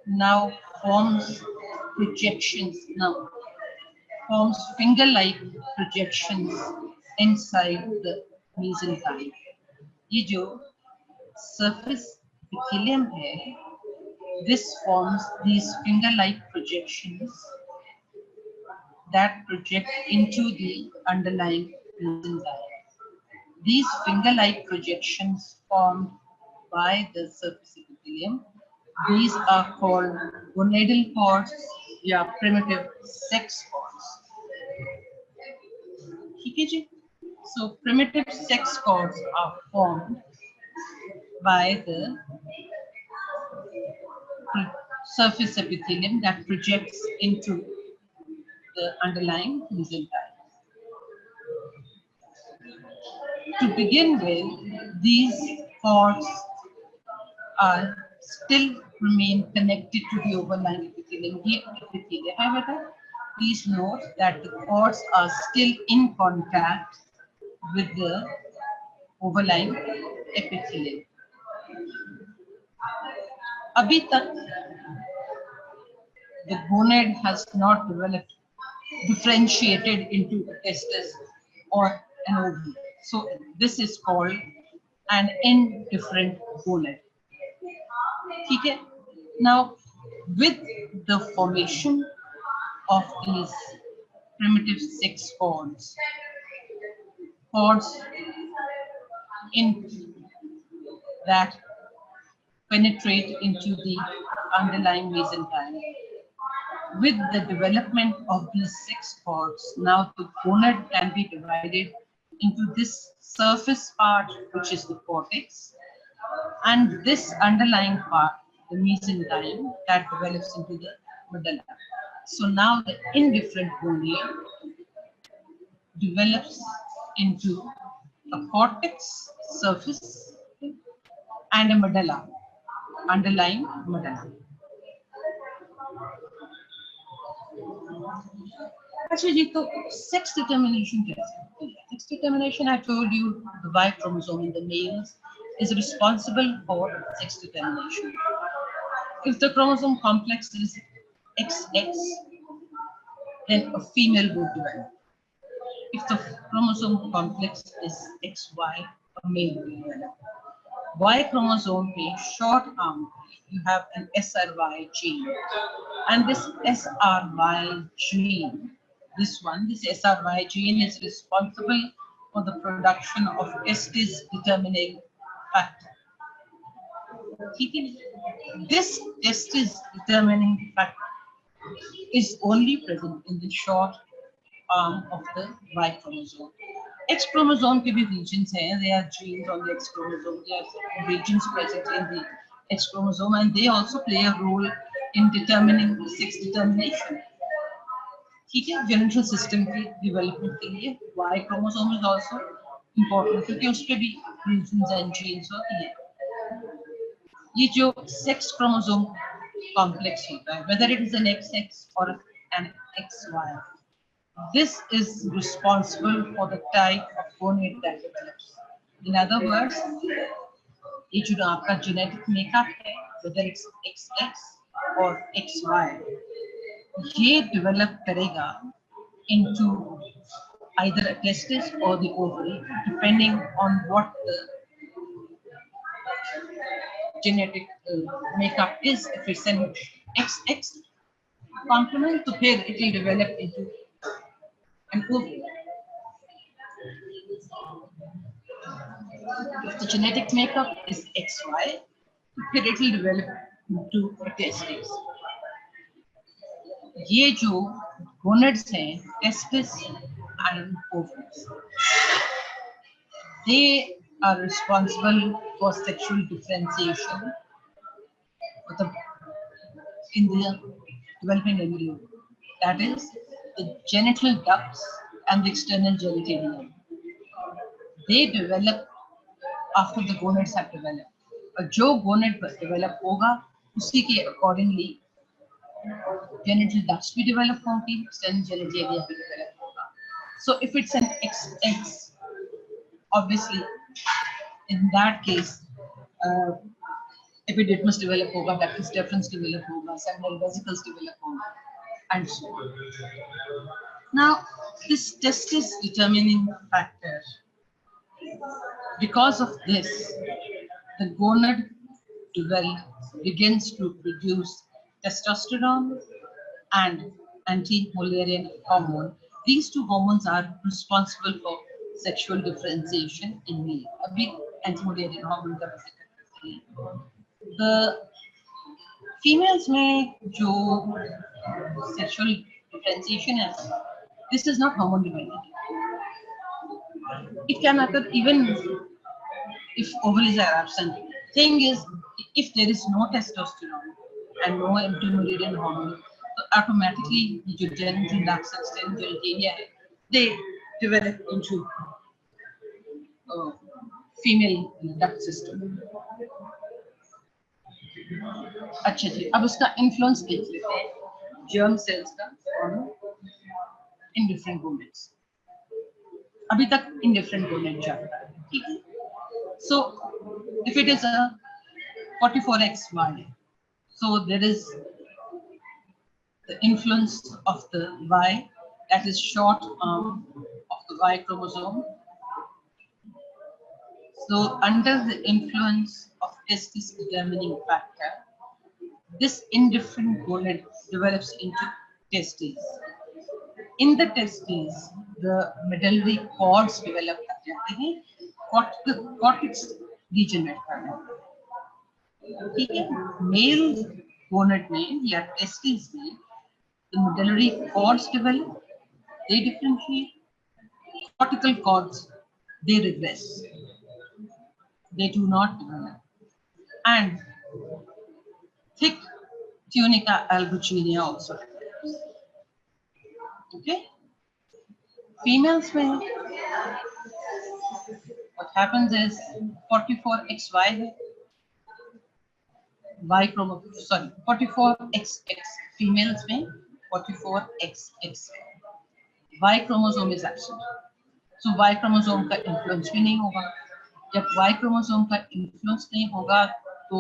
now forms finger-like projections inside the mesenchyme. ये जो surface epithelium है, this forms these finger-like projections that project into the underlying mesenchyme. These finger-like projections formed by the surface epithelium, these are called gonadal cords or primitive sex cords. So primitive sex cords are formed by the surface epithelium that projects into the underlying mesenchyme. To begin with, these cords are still remain connected to the overlying epithelium. However, please note that the cords are still in contact with the overlying epithelium. Abhi tak, the gonad has not developed, differentiated into a testis or an ovary. So this is called an indifferent gonad. Okay. Now, with the formation of these primitive sex cords in that penetrate into the underlying mesenchyme, with the development of these sex cords, now the gonad can be divided into this surface part, which is the cortex, and this underlying part, the mesenchyme, that develops into the medulla. So now the indifferent gonad develops into a cortex surface and a medulla, underlying medulla. अच्छा जी, तो sex determination कैसे होती है? Sex determination, I told you, the Y chromosome in the males is responsible for sex determination. If the chromosome complex is XX, then a female would develop. If the chromosome complex is XY, a male will develop. Y chromosome पे short arm you have an SRY gene, and this SRY gene, this SRY gene is responsible for the production of testis determining factor. This testis determining factor is only present in the short arm of the Y chromosome. X chromosome के भी regions हैं. There are genes on the X chromosome. There are regions present in the X chromosome, and they also play a role in determining sex determination. ठीक है, genital system की development के लिए Y chromosome is also important क्योंकि उस पे भी regions and genes होती है. ये जो sex chromosome complex होता है, whether it is an XX or an XY, this is responsible for the type of gonad that develops. In other words, ये जो आपका genetic makeup है, whether it's XX or XY, ये develop करेगा into either a testis or the ovary, depending on what the genetic makeup is. If it's an XX complement, तो फिर it will develop into an ovary. If the genetic makeup is XY, फिर it will develop into a testes. ये जो gonads हैं, testis and ovaries, they are responsible for sexual differentiation in the developing embryo. That is, the genital ducts and the external genitalia. They develop after the gonads have developed. और जो gonad पर develop होगा, उसी के accordingly genital ducts भी develop होंगी, external genitalia भी develop होगा. So if it's an XX, obviously, in that case, epididymis develop होगा, ductus deferens develop होगा, seminal vesicles develop होगा, and so on. Now, this testis determining factor, because of this, the gonad begins to produce testosterone and anti-Mullerian hormone. These two hormones are responsible for sexual differentiation in male. अभी anti-Mullerian hormone का वैसे करते हैं. The females में जो sexual differentiation है, this is not hormone dependent. It can occur even if ovaries are absent. Thing is, if there is no testosterone and no anti-Mullerian hormone, so automatically the genital ducts and external genitalia, they develop into female duct system. अच्छा जी, अब उसका influence देख लेते हैं germ cells का in different gonads. अभी तक in different gonads चल रहा है, ठीक है? So if it is a 44XY, so there is the influence of the Y, that is short arm of the Y chromosome. So under the influence of testis determining factor, this indifferent gonad develops into testes. In the testes, the medullary cords develop कर जाते हैं, cortex degenerate कर जाता है. ठीक है? Male gonad में या testes में, the medullary cords develop, they differentiate. Cortical cords, they regress. They do not develop. And thick tunica albuginea also develops. Okay? Females में, what happens is 44XY है, Y chromosome, sorry, 44XX. Females में 44XX. Y chromosome is absent. So Y chromosome का influence भी नहीं होगा. जब Y chromosome का influence नहीं होगा, तो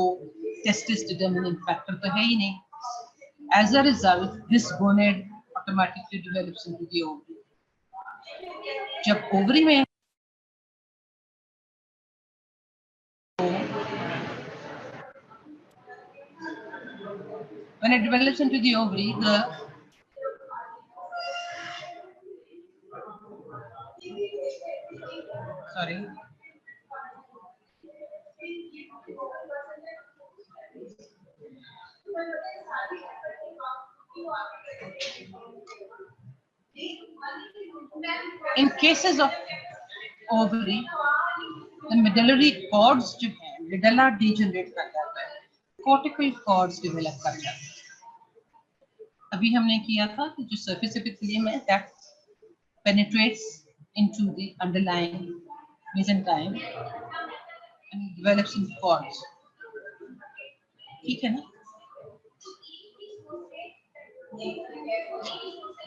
testis determining factor तो है ही नहीं. As a result, this gonad automatically develops into the ovary. जब ovary में when it develops into the ovary, sorry. In cases of ovary, the medullary cords जो है, medulla degenerate कर जाता है, cortical cords develop कर जाते हैं. अभी हमने किया था कि जो surface epithelium है, that penetrates into the underlying mesenchyme and develops into cords. ठीक है ना?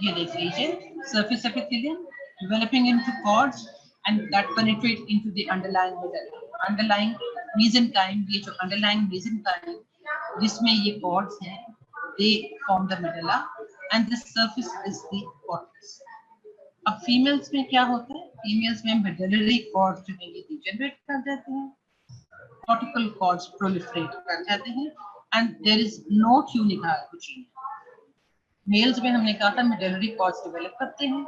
ये देख लीजिए, surface epithelium developing into cords and that penetrate into the underlying medulla. Underlying mesenchyme, ये जो underlying mesenchyme जिसमें ये cords हैं, they form the medulla and this surface is the cortex. अब females में क्या होता है? Females में medullary cords जो है ये degenerate कर जाते हैं, cortical cords proliferate कर जाते हैं and there is no tunica albuginea. Males में हमने कहा था medullary cords develop करते हैं,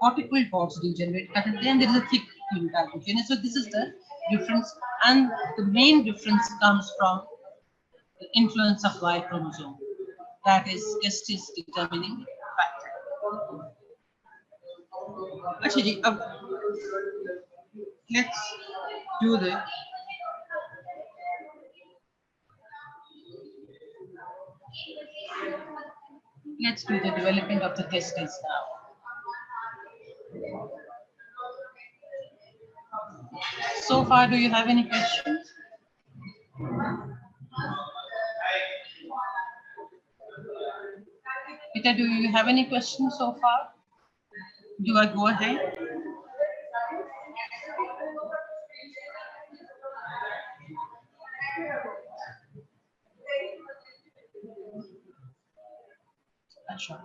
cortical cords degenerate कर देते हैं, there is a thick tunica albuginea. So this is the difference, and the main difference comes from the influence of Y chromosome. That is testis determining factor. अच्छा जी, अब let's do the development of the testes now. So far, do you have any questions? Peter, do you have any questions so far? Do I go ahead?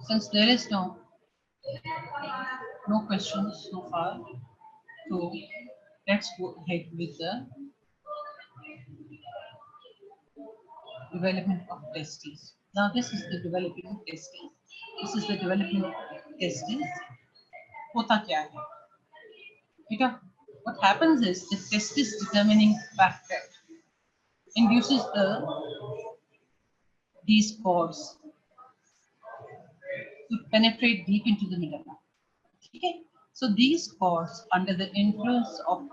Since there is no questions so far, so let's go ahead with the development of testes. Now this is the developing testes. This is the developing testes. होता क्या है? बेटा, what happens is the testis determining factor induces these pores to penetrate deep into the medulla. Okay, so these pores, under the influence of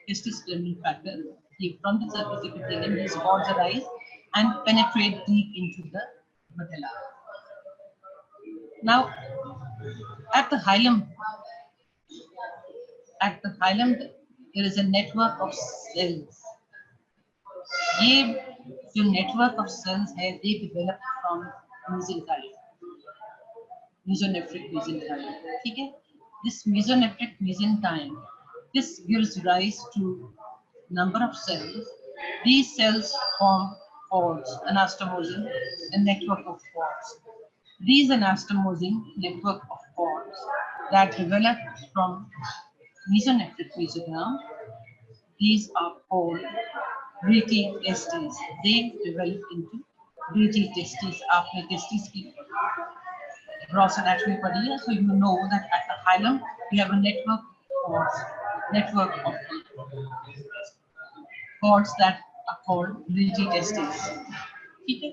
testis determining factor, from the surface epithelium, these pores arise and penetrate deep into the medulla. Now, at the hilum, there is a network of cells. ये जो network of cells है, they develop from mesenchyme, mesonephric mesenchyme. ठीक है? This mesonephric mesenchyme, this gives rise to number of cells. These cells form pods, anastomosing, a network of pods. These anastomosing network of pods that develop from mesonephric mesoderm, these are called Genital testes. They develop into genital testes after testes की gross anatomy पढ़ी है. So you know that at the hilum we have a network of cords that are called genital testes. ठीक है?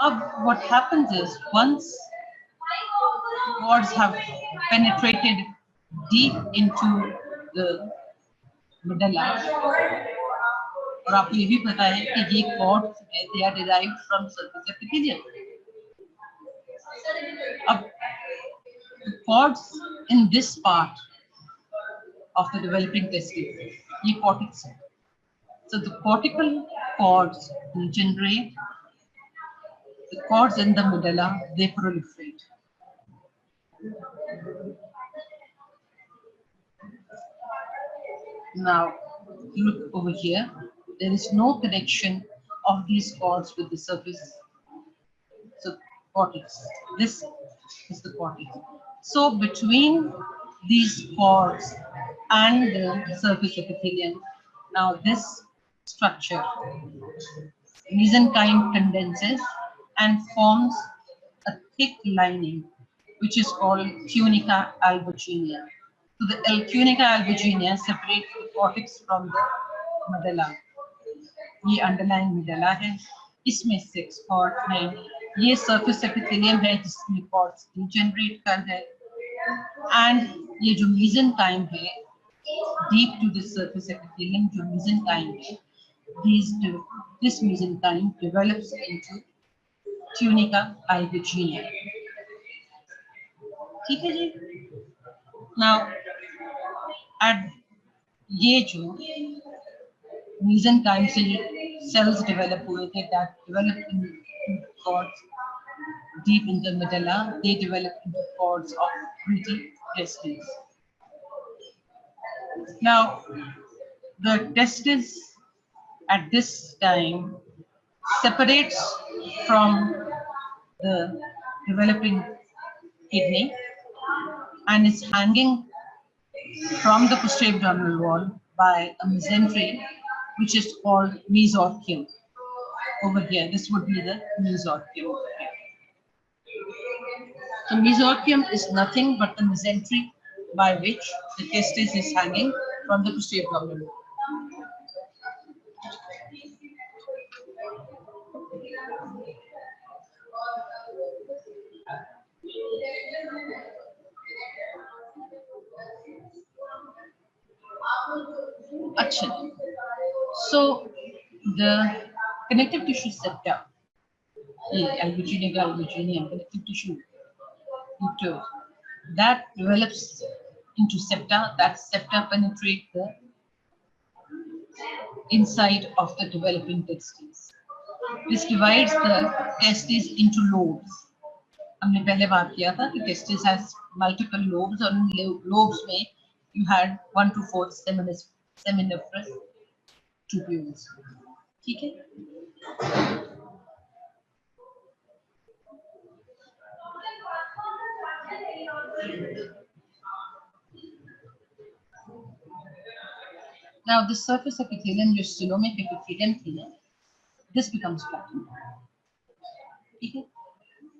अब what happens is once cords have penetrated deep into the medulla, और आपको ये भी पता है कि ये cords है, they are derived from surface epithelium. अब the cords in this part of the developing testes, ये cortex है. So the cortical cords degenerate. The cords in the medulla, they proliferate. Now, look over here. There is no connection of these cords with the surface. So, cortex. This is the cortex. So, between these cords and the surface epithelium, now this structure, mesenchyme condenses and forms a thick lining, which is called tunica albuginea. So the tunica albuginea separates the cortex from the medulla. ये underlying medulla है, इसमें 6 cords हैं, ये surface epithelium है जिसमें cords degenerate कर है, and ये जो mesenchyme है, deep to the surface epithelium जो mesenchyme है, this mesenchyme develops into tunica albuginea. ठीक है जी? Now, at ये जो mesenchyme से cells develop हुए थे, that develop in cords deep in the medulla, they develop into cords of genital testes. Now, the testis at this time separates from the developing kidney and is hanging from the posterior abdominal wall by a mesentery, which is called mesorchium. Over here, this would be the mesorchium. So mesorchium is nothing but the mesentery by which the testis is hanging from the posterior abdominal wall. Achha. So the connective tissue septa, albuginum connective tissue, that develops into septa. That septa penetrate the inside of the developing testes. This divides the testes into lobes. हमने पहले बात किया था कि testis has multiple lobes और इन lobes में you had 1 to 4 seminiferous tubules. ठीक है? Now the surface epithelium, जो coelomic epithelium थी, this becomes flattened. ठीक है?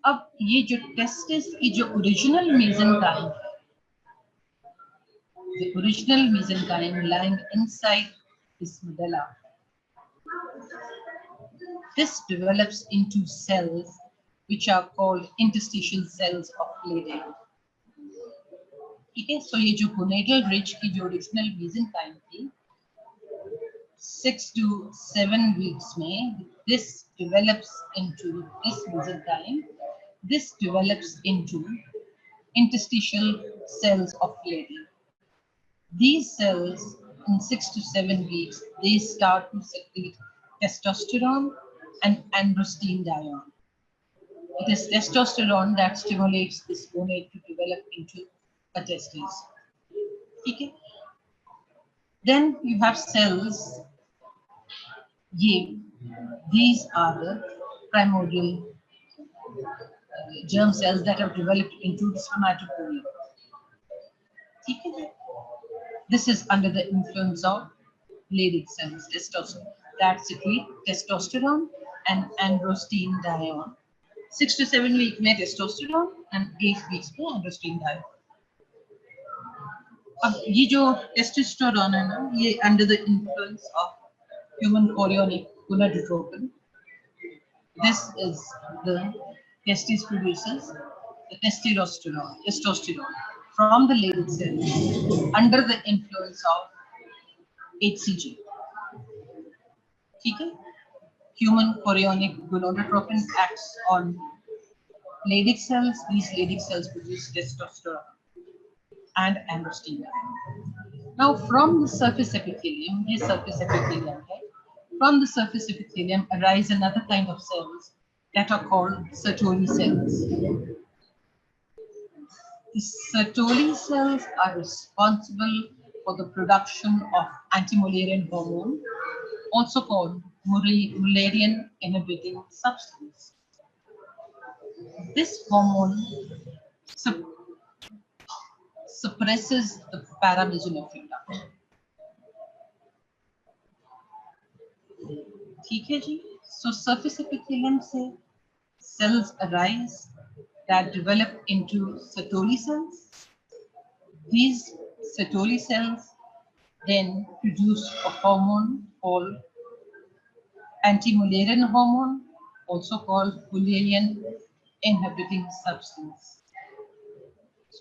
अब ये जो testis की जो original mesenchyme है, the original mesenchyme lying inside this medulla, this develops into cells which are called interstitial cells of Leydig. ठीक है? So ये जो gonadal ridge की जो original mesenchyme थी, 6 to 7 weeks में this develops into this mesenchyme. This develops into interstitial cells of Leydig. These cells in 6 to 7 weeks, they start to secrete testosterone and androstenedione. It is testosterone that stimulates this gonad to develop into a testis. Okay? Then you have cells. These are the primordial germ cells that have developed into the spermatogonia. Okay? This is under the influence of Leydig cells, testosterone, that secrete testosterone and androstenedione. 6 to 7 weeks में testosterone and 8 weeks में androstenedione. अब ये जो testosterone है ना, ये under the influence of human chorionic gonadotropin. This is the testis produces the testosterone from the Leydig cells under the influence of HCG. Okay? Human chorionic gonadotropin acts on Leydig cells. These Leydig cells produce testosterone and androstenedione. Now, from the surface epithelium, from the surface epithelium arise another kind of cells that are called Sertoli cells. The Sertoli cells are responsible for the production of anti-Mullerian hormone, also called Mullerian inhibiting substance. This hormone suppresses the paramesonephric duct. ठीक है जी? So surface epithelium से cells arise that develop into Sertoli cells. These Sertoli cells then produce a hormone called anti-Mullerian hormone, also called Mullerian inhibiting substance.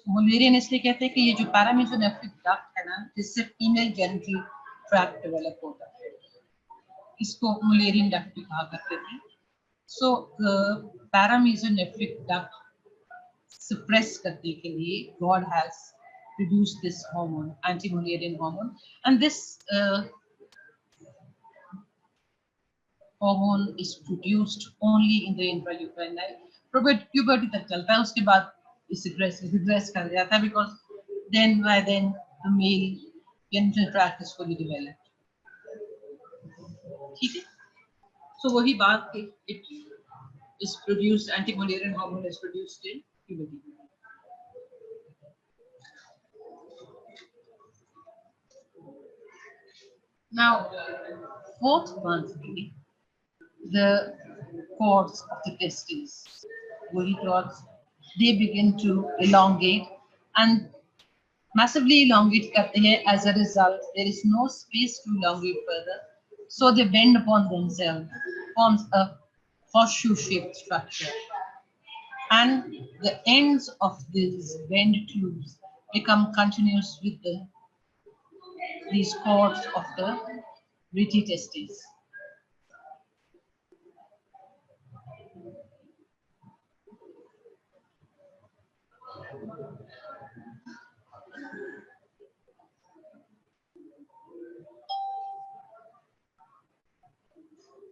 Mullerian इसलिए कहते हैं कि ये जो paramesonephric duct है ना, जिससे female genital tract develop होता है, इसको Mullerian duct भी कहा करते थे. So the paramesonephric duct suppress करने के लिए God has produced this hormone, anti-Mullerian hormone, and this hormone is produced only in the intrauterine life. Puberty तक चलता है, उसके बाद इसे regress कर जाता है, because then by then the male genital tract is fully developed. ठीक है? So वही बात कि it is produced, anti-Mullerian hormone is produced in puberty. Now, fourth month, the cords of the testes, they begin to elongate, and massively elongate करते हैं. As a result, there is no space to elongate further, so they bend upon themselves, forms a horseshoe-shaped structure, and the ends of these bent tubes become continuous with these cords of the rete testes.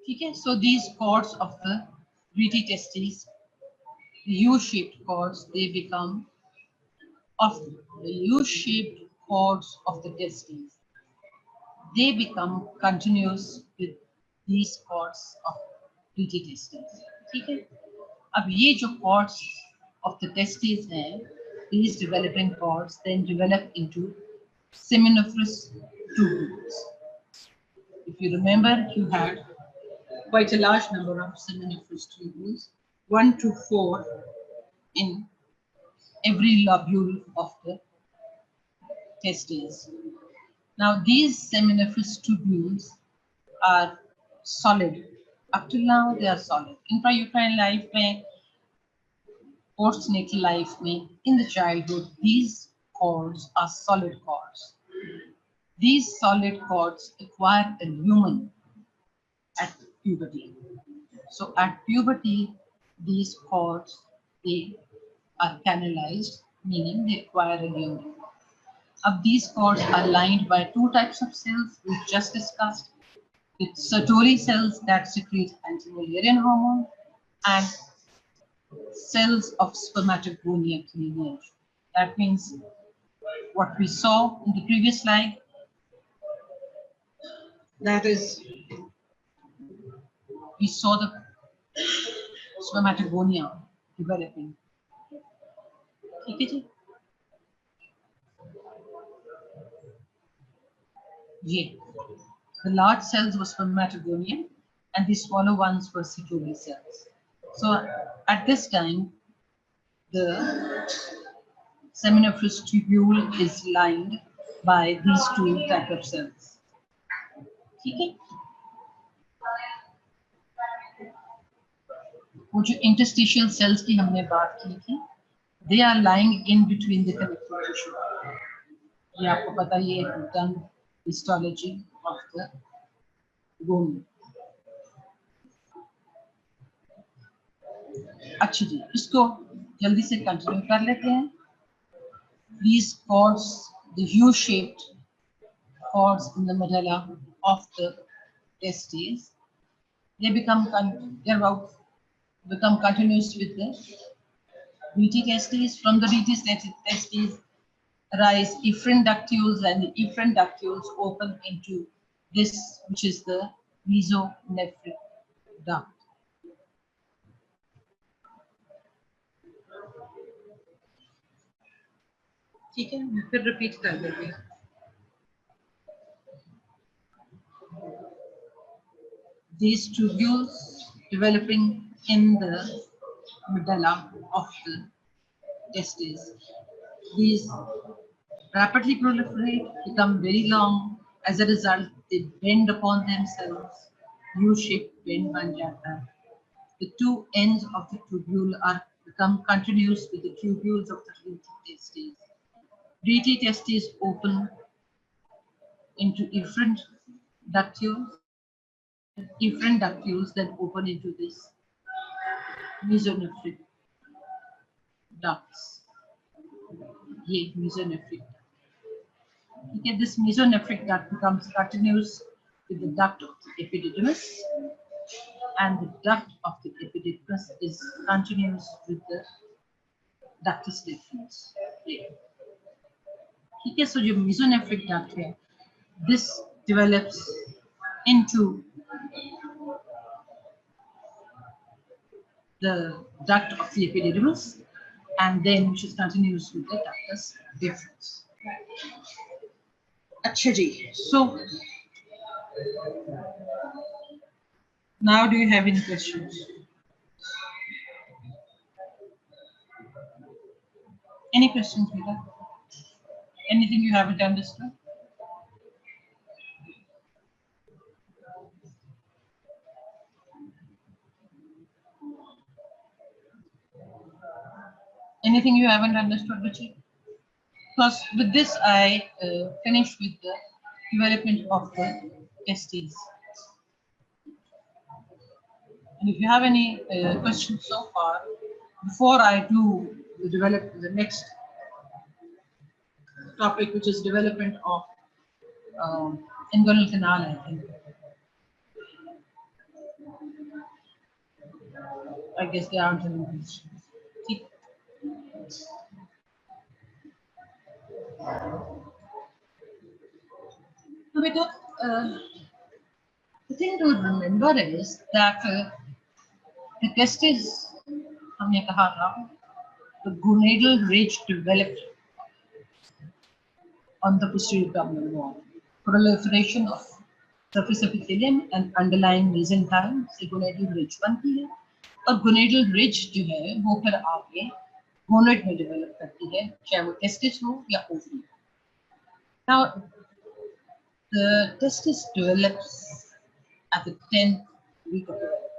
Okay, so these cords of the rete testes, the U-shaped cords, they become of the U-shaped cords of the testes. They become continuous with these cords of rete testes. ठीक है? अब ये जो cords of the testes हैं, these developing cords then develop into seminiferous tubules. If you remember, you had quite a large number of seminiferous tubules, 1 to 4 in every lobule of the testes. Now, these seminiferous tubules are solid. Up till now, they are solid. Intrauterine life, postnatal life, in the childhood, these cords are solid cords. These solid cords acquire a lumen at puberty. So at puberty, these cords, they are canalized, meaning they acquire a lumen. These cords are lined by two types of cells we just discussed. The Sertoli cells that secrete anti-Mullerian hormone and cells of spermatogonia cleavage. That means what we saw in the previous slide, that is, we saw the spermatogonia developing. Yeah. The large cells were spermatogonia and the smaller ones were Sertoli cells. So at this time, the seminiferous tubule is lined by these two types of cells. Okay? वो जो interstitial cells की हमने बात की थी, they are lying in between the connective tissue. ये आपको पता ही है done histology of the bone. अच्छा जी, इसको जल्दी से कंटिन्यू कर लेते हैं. These cords, the U-shaped cords in the medulla of the testes, they become continuous with the rete testes. From the rete testes arise efferent ductules, and the efferent ductules open into this, which is the mesonephric duct. ठीक है, मैं फिर repeat कर देती हूँ. These tubules developing in the medulla of the testes. These rapidly proliferate, become very long. As a result, they bend upon themselves. U-shaped bend ban jata hai. The two ends of the tubule are become continuous with the tubules of the rete testes. Rete testes open into efferent ductules. Efferent ductules then open into this mesonephric ducts. Yeah, mesonephric. Okay, this mesonephric duct becomes continuous with the duct of the epididymis, and the duct of the epididymis is continuous with the ductus deferens. Okay, so your mesonephric duct here, this develops into the duct of the epididymis, and then which is continuous with the ductus deferens. अच्छा जी, so now do you have any questions? Any questions, Vita? Anything you haven't understood? Anything you haven't understood, Richard? Because with this, I finished with the development of the testes. And if you have any questions so far, before I do develop the next topic, which is development of inguinal canal, I guess there aren't any questions. See? So, beta, the thing to remember is that the testes, हमने कहा था, the gonadal ridge developed on the posterior abdominal wall. Proliferation of surface epithelium and underlying mesenchyme से gonadal ridge बनती है और gonadal ridge जो है वो फिर आगे gonad में develop करती है चाहे वो testis हो या ovary. Now the testis develops at the 10th week of development.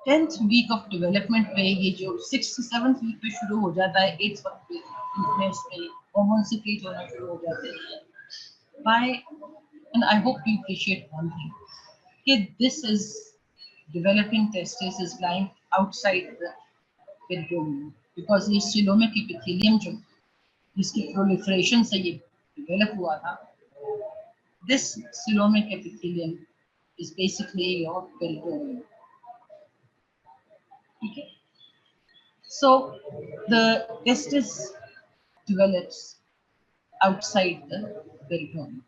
10th week of development पे ये जो 6th to 7th week पे शुरू हो जाता है 8th week पे hormone secrete होना शुरू हो जाते हैं. By, and I hope you appreciate one thing, that this is developing testis is lying outside the peritoneum because ये coelomic epithelium जो जिसकी proliferation से ये develop हुआ था, this coelomic epithelium is basically your peritoneum. Okay. So the testis develops outside the peritoneum.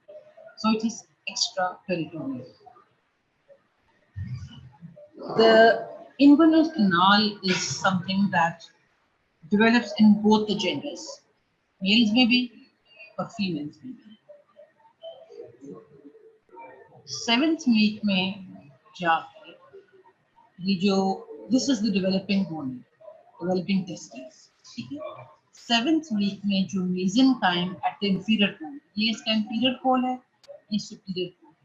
So it is extra peritoneal. The inguinal canal is something that develops in both the genders, males maybe or females maybe. 7th week में जाके ये जो this is the developing bone, developing testes. 7th week में जो mesenchyme at the inferior pole, ये इसका inferior pole है, ये superior pole.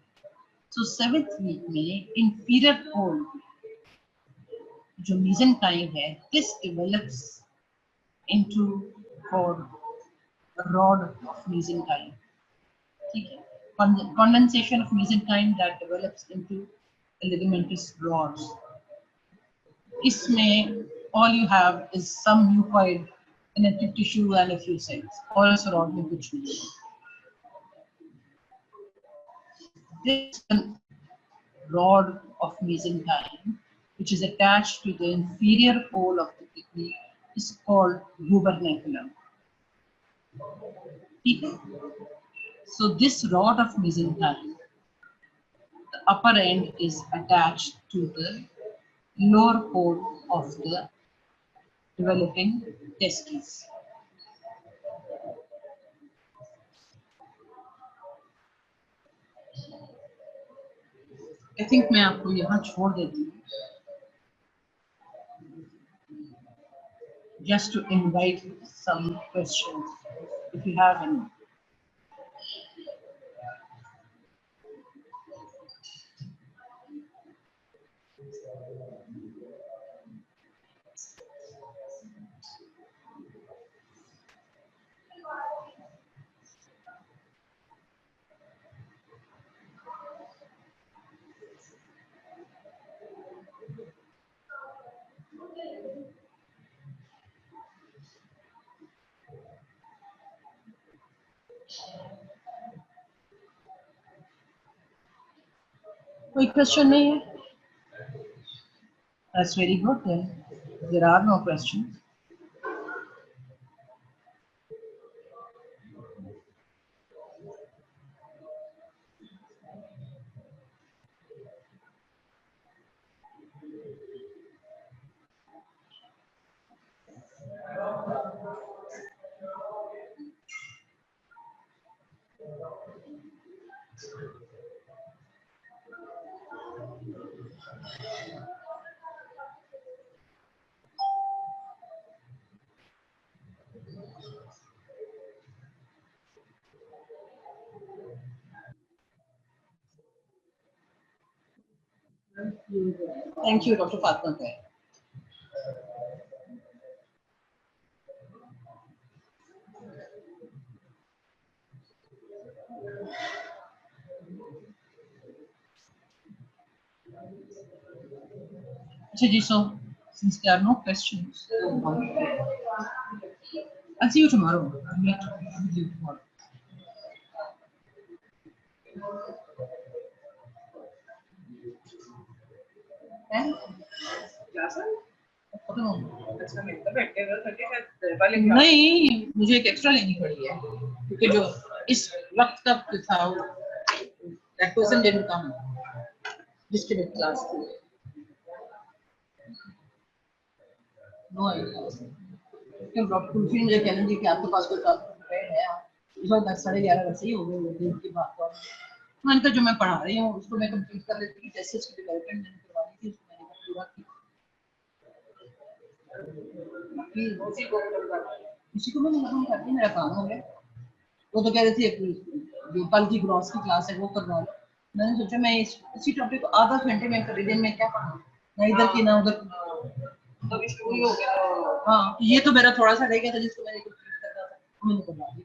So 7th week में inferior pole जो mesenchyme है, this develops into called a rod of mesenchyme. Condensation of mesenchyme that develops into a ligamentous rod. इसमें all you have is some mucoid connective tissue and a few cells. और इस rod में कुछ नहीं है. This rod of mesenchyme, which is attached to the inferior pole of the kidney, is called gubernaculum. So this rod of mesenchyme, the upper end is attached to the lower pole of the developing testes. I think मैं आपको यहाँ छोड़ देती हूँ. Just to invite some questions, if you have any. कोई question नहीं है? That's very good then. There are no questions. Thank you doctor Fatima. अच्छा जी, so since there are no questions, I'll see you tomorrow. I'll meet with you tomorrow. नहीं, मुझे एक extra लेनी पड़ी है क्योंकि जो इस वक्त का था that person didn't come जिसके लिए क्लास थी। No idea. डॉक्टर कुल्फी मुझे कह रही थी कि आपके पास कोई टॉपिक है? इस बार 10-11:30 वैसे ही हो गए दिन की बात। तो मैंने कहा जो मैं पढ़ा रही हूँ उसको मैं कंप्लीट कर लेती हूँ। जैसे उसकी डेवलपमेंट मैंने करवानी थी उसको मैंने पूरा की। उसी को मैंने खत्म कर दिया, मेरा काम हो गया। वो तो कह रही थी जो कल की ग्रॉस की क्लास है वो करवा लो। मैंने सोचा मैं इसी टॉपिक को आधा घंटे में कर दिन में क्या पढ़ा, ना इधर की ना उधर। हाँ, ये तो मेरा थोड़ा सा रह गया था जिसको मैंने कंप्लीट करना था, मैंने करवा दिया।